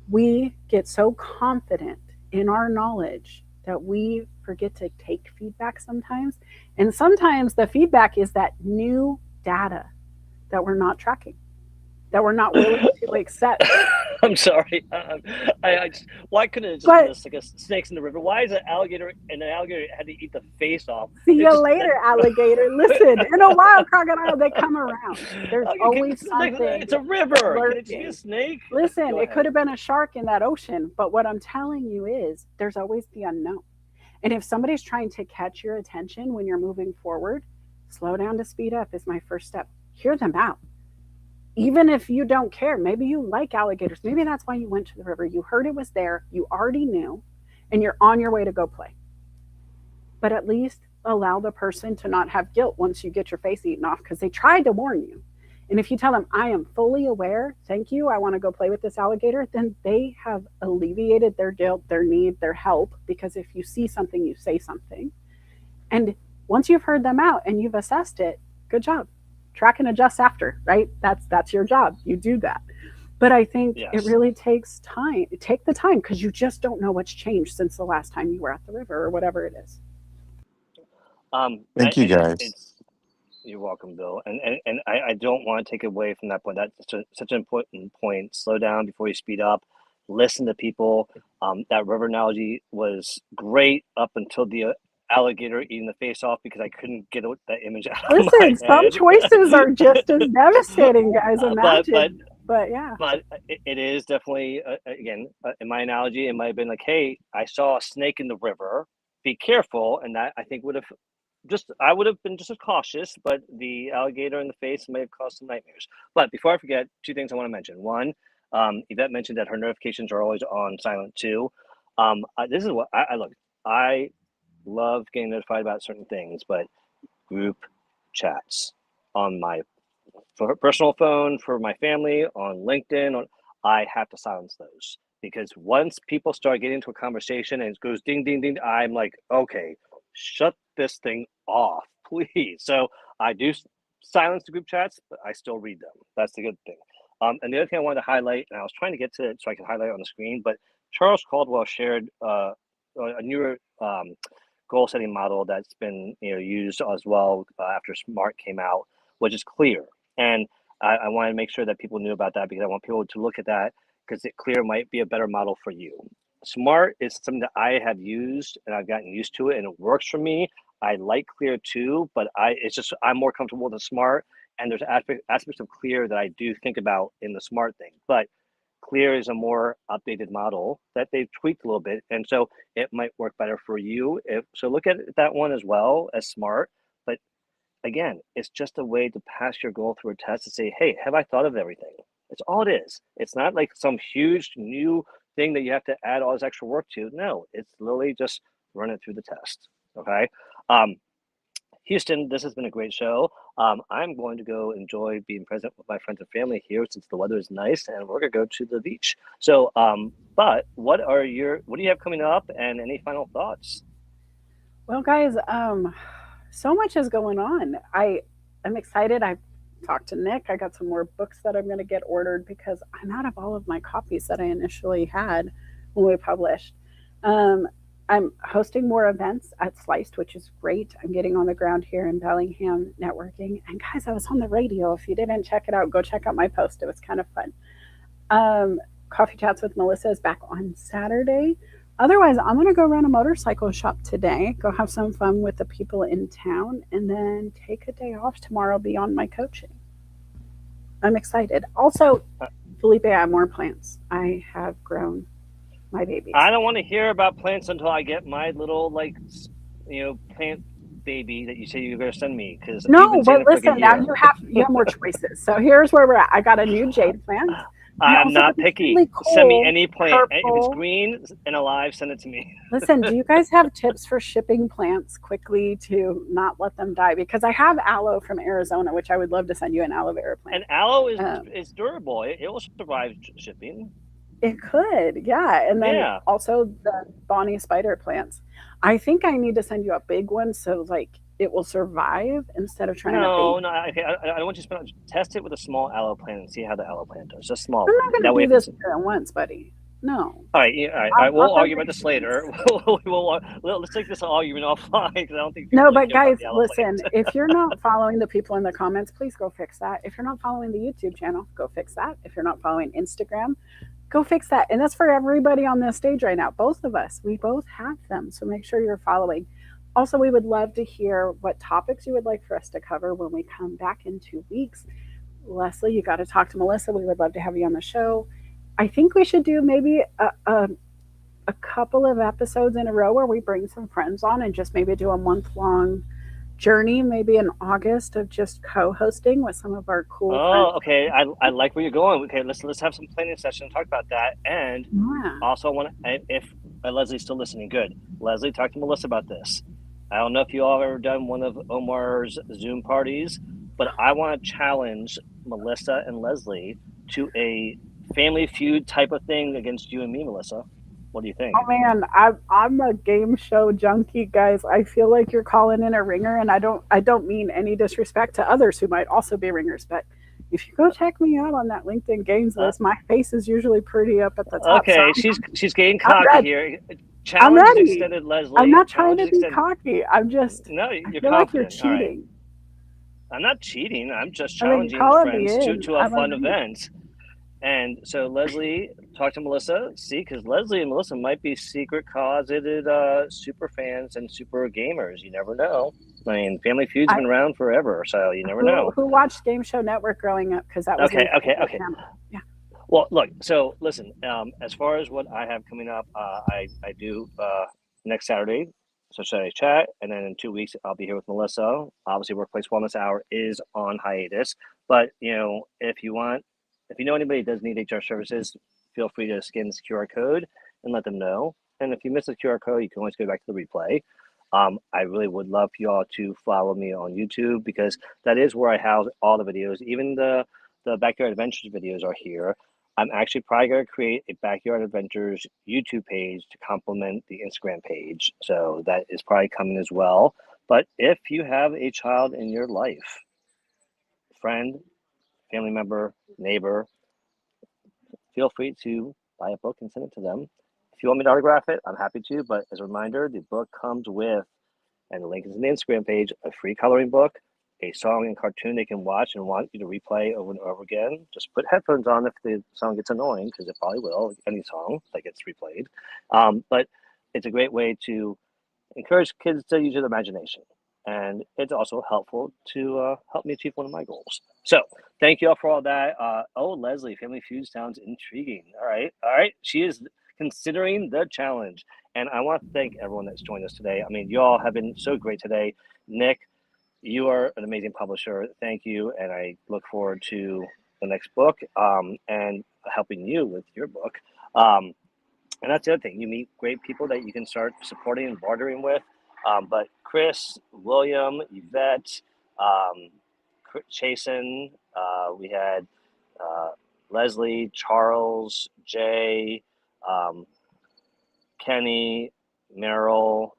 We get so confident in our knowledge that we forget to take feedback sometimes. And sometimes the feedback is that new data that we're not tracking, that we're not willing to accept. I'm sorry. Why couldn't it just be this, like a snakes in the river? Why is an alligator had to eat the face off? See you later, alligator. Listen, in a wild crocodile, they come around. There's always something. It's a river. Can it just be a snake? Listen, it could have been a shark in that ocean. But what I'm telling you is there's always the unknown. And if somebody's trying to catch your attention when you're moving forward, slow down to speed up is my first step. Hear them out. Even if you don't care, maybe you like alligators. Maybe that's why you went to the river. You heard it was there. You already knew, and you're on your way to go play. But at least allow the person to not have guilt once you get your face eaten off because they tried to warn you. And if you tell them, I am fully aware, thank you, I want to go play with this alligator, then they have alleviated their guilt, their need, their help. Because if you see something, you say something. And once you've heard them out and you've assessed it, good job. Track and adjust after, right? That's your job. You do that. But I think it Yes. really takes time. Take the time because you just don't know what's changed since the last time you were at the river or whatever it is. Thank you, And guys. it's you're welcome, Bill. And I don't want to take away from that point. That's such an important point. Slow down before you speed up. Listen to people. That river analogy was great up until the alligator eating the face off because I couldn't get that image out of my Listen, some head. choices are just as devastating, guys. but but Imagine. But yeah. but it is definitely again in my analogy, it might have been like, hey, I saw a snake in the river. Be careful, and that I think would have I would have been just as cautious, but the alligator in the face may have caused some nightmares. But before I forget, two things I want to mention. One, Yvette mentioned that her notifications are always on silent too. This is what I look. I love getting notified about certain things, but group chats on my personal phone for my family on LinkedIn, I have to silence those because once people start getting into a conversation and it goes ding ding ding, I'm like, okay, shut this thing off, please. So I do silence the group chats, but I still read them. That's the good thing. And the other thing I wanted to highlight, and I was trying to get to it so I could highlight it on the screen, but Charles Caldwell shared a newer goal setting model that's been used as well after SMART came out, which is clear. And I want to make sure that people knew about that because I want people to look at that because clear might be a better model for you. SMART is something that I have used and I've gotten used to it and it works for me. I like clear too, but I'm more comfortable with the SMART, and there's aspects of clear that I do think about in the SMART thing. But clear is a more updated model that they've tweaked a little bit, and so it might work better for you. So look at that one as well as SMART. But again, it's just a way to pass your goal through a test to say, hey, have I thought of everything? It's all it is. It's not like some huge new thing that you have to add all this extra work to. No, it's literally just run it through the test. Okay. Houston, this has been a great show. I'm going to go enjoy being present with my friends and family here since the weather is nice, and we're gonna go to the beach. So, but what do you have coming up, and any final thoughts? Well, guys, so much is going on. I'm excited. I talked to Nick. I got some more books that I'm going to get ordered because I'm out of all of my copies that I initially had when we published. I'm hosting more events at Sliced, which is great. I'm getting on the ground here in Bellingham networking. And guys, I was on the radio. If you didn't check it out, go check out my post. It was kind of fun. Coffee Chats with Melissa is back on Saturday. Otherwise, I'm going to go run a motorcycle shop today, go have some fun with the people in town, and then take a day off tomorrow beyond my coaching. I'm excited. Also, Felipe, I have more plants. I have grown my babies. I don't want to hear about plants until I get my little plant baby that you say you're going to send me. Because no, but listen, now you have more choices. So here's where we're at. I got a new jade plant. I'm not picky. Really cool send me any plant. Purple. If it's green and alive, send it to me. Listen, do you guys have tips for shipping plants quickly to not let them die? Because I have aloe from Arizona, which I would love to send you an aloe vera plant. And aloe is durable. It will survive shipping. It could, yeah. And then also the Bonnie spider plants. I think I need to send you a big one so it will survive instead of trying to. No, I don't want you to test it with a small aloe plant and see how the aloe plant does. Just small. I'm not going to do this at once, buddy. No. All right. We'll argue about this later. Let's take this argument offline because I don't think. No, but guys, listen. If you're not following the people in the comments, please go fix that. If you're not following the YouTube channel, go fix that. If you're not following Instagram, go fix that. And that's for everybody on this stage right now. Both of us, we both have them. So make sure you're following. Also, we would love to hear what topics you would like for us to cover when we come back in 2 weeks. Leslie, you got to talk to Melissa. We would love to have you on the show. I think we should do maybe a couple of episodes in a row where we bring some friends on and just maybe do a month-long journey, maybe in August, of just co-hosting with some of our cool friends. Okay. I like where you're going. Okay, let's have some planning session and talk about that. And also, I want to, if Leslie's still listening, good. Leslie, talk to Melissa about this. I don't know if you all have ever done one of Omar's Zoom parties, but I want to challenge Melissa and Leslie to a Family Feud type of thing against you and me, Melissa. What do you think? Oh man, I'm a game show junkie, guys. I feel like you're calling in a ringer, and I don't mean any disrespect to others who might also be ringers, but If you go check me out on that LinkedIn games list, my face is usually pretty up at the top. Okay, So she's getting I'm cocky ready. here. I'm Challenge is ready. extended, Leslie. I'm not trying Challenge to is be extended. cocky. I'm just, No, I you're feel like you're confident. All right. cheating. I'm not cheating. I'm just I mean, you're challenging calling me friends in. to a I'm fun agreeing. event. And so Leslie, talk to Melissa. See, because Leslie and Melissa might be secret closeted super fans and super gamers. You never know. I mean, Family Feud's been around forever, so you never know. Who watched Game Show Network growing up? Because that was Okay. channel. Yeah. Well, look. So listen. As far as what I have coming up, I do next Saturday. So Saturday chat, and then in 2 weeks I'll be here with Melissa. Obviously, Workplace Wellness Hour is on hiatus, but if you know anybody that does need HR services, feel free to scan this QR code and let them know. And if you miss the QR code, you can always go back to the replay. I really would love for you all to follow me on YouTube, because that is where I house all the videos. Even the Backyard Adventures videos are here. I'm actually probably going to create a Backyard Adventures YouTube page to complement the Instagram page. So that is probably coming as well. But if you have a child in your life, friend, family member, neighbor, feel free to buy a book and send it to them. If you want me to autograph it, I'm happy to. But as a reminder, the book comes with, and the link is in the Instagram page, a free coloring book, a song and cartoon they can watch and want you to replay over and over again. Just put headphones on if the song gets annoying, because it probably will, any song that gets replayed. But it's a great way to encourage kids to use their imagination. And it's also helpful to help me achieve one of my goals. So thank you all for all that. Leslie, Family Feud sounds intriguing. All right. She is considering the challenge. And I want to thank everyone that's joined us today. I mean, you all have been so great today. Nick, you are an amazing publisher. Thank you. And I look forward to the next book and helping you with your book. And that's the other thing. You meet great people that you can start supporting and bartering with. But Chris, William, Yvette, Chasen, we had Leslie, Charles, Jay, Kenny, Merrill,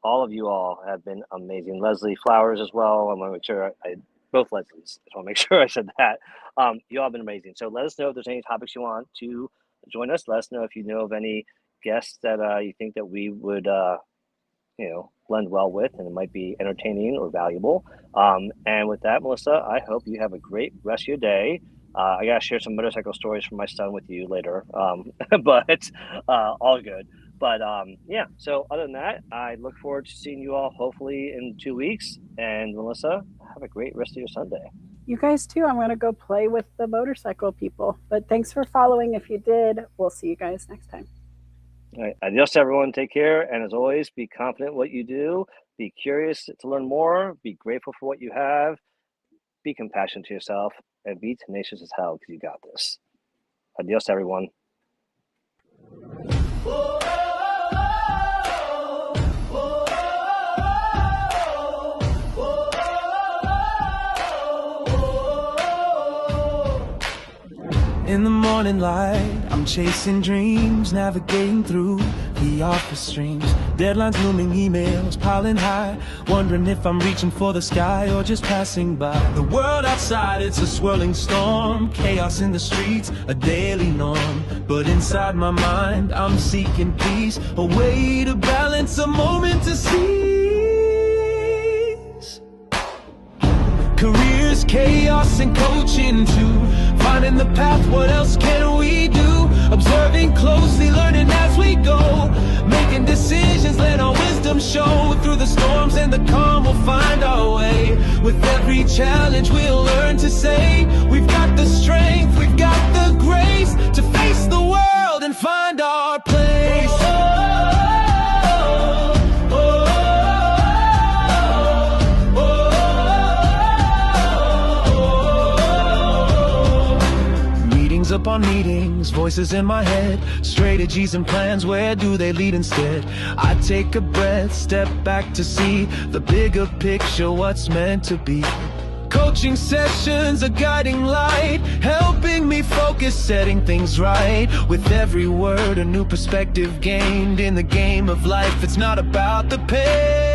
all of you all have been amazing. Leslie Flowers as well. I want to make sure both Leslies. I want to make sure I said that. You all have been amazing. So let us know if there's any topics you want to join us. Let us know if you know of any guests that you think that we would blend well with, and it might be entertaining or valuable. And with that, Melissa, I hope you have a great rest of your day. I gotta share some motorcycle stories from my son with you later, but all good. But yeah, so other than that, I look forward to seeing you all hopefully in 2 weeks. And Melissa, have a great rest of your Sunday. You guys too. I'm going to go play with the motorcycle people. But thanks for following. If you did, we'll see you guys next time. All right. Adios, everyone. Take care. And as always, be confident in what you do. Be curious to learn more. Be grateful for what you have. Be compassionate to yourself. And be tenacious as hell, because you got this. Adios, everyone. In the morning light, I'm chasing dreams, navigating through the office streams. Deadlines looming, emails piling high, wondering if I'm reaching for the sky or just passing by. The world outside, it's a swirling storm, chaos in the streets, a daily norm. But inside my mind, I'm seeking peace, a way to balance, a moment to seize. Careers, chaos, and coaching too. Finding the path, what else can we do? Observing closely, learning as we go. Making decisions, let our wisdom show. Through the storms and the calm, we'll find our way. With every challenge, we'll learn to say, we've got the strength, we've got the grace to face the world and find our place. Upon meetings, voices in my head, strategies and plans, where do they lead instead? I take a breath, step back to see the bigger picture, what's meant to be. Coaching sessions, a guiding light, helping me focus, setting things right. With every word, a new perspective gained in the game of life. It's not about the pain.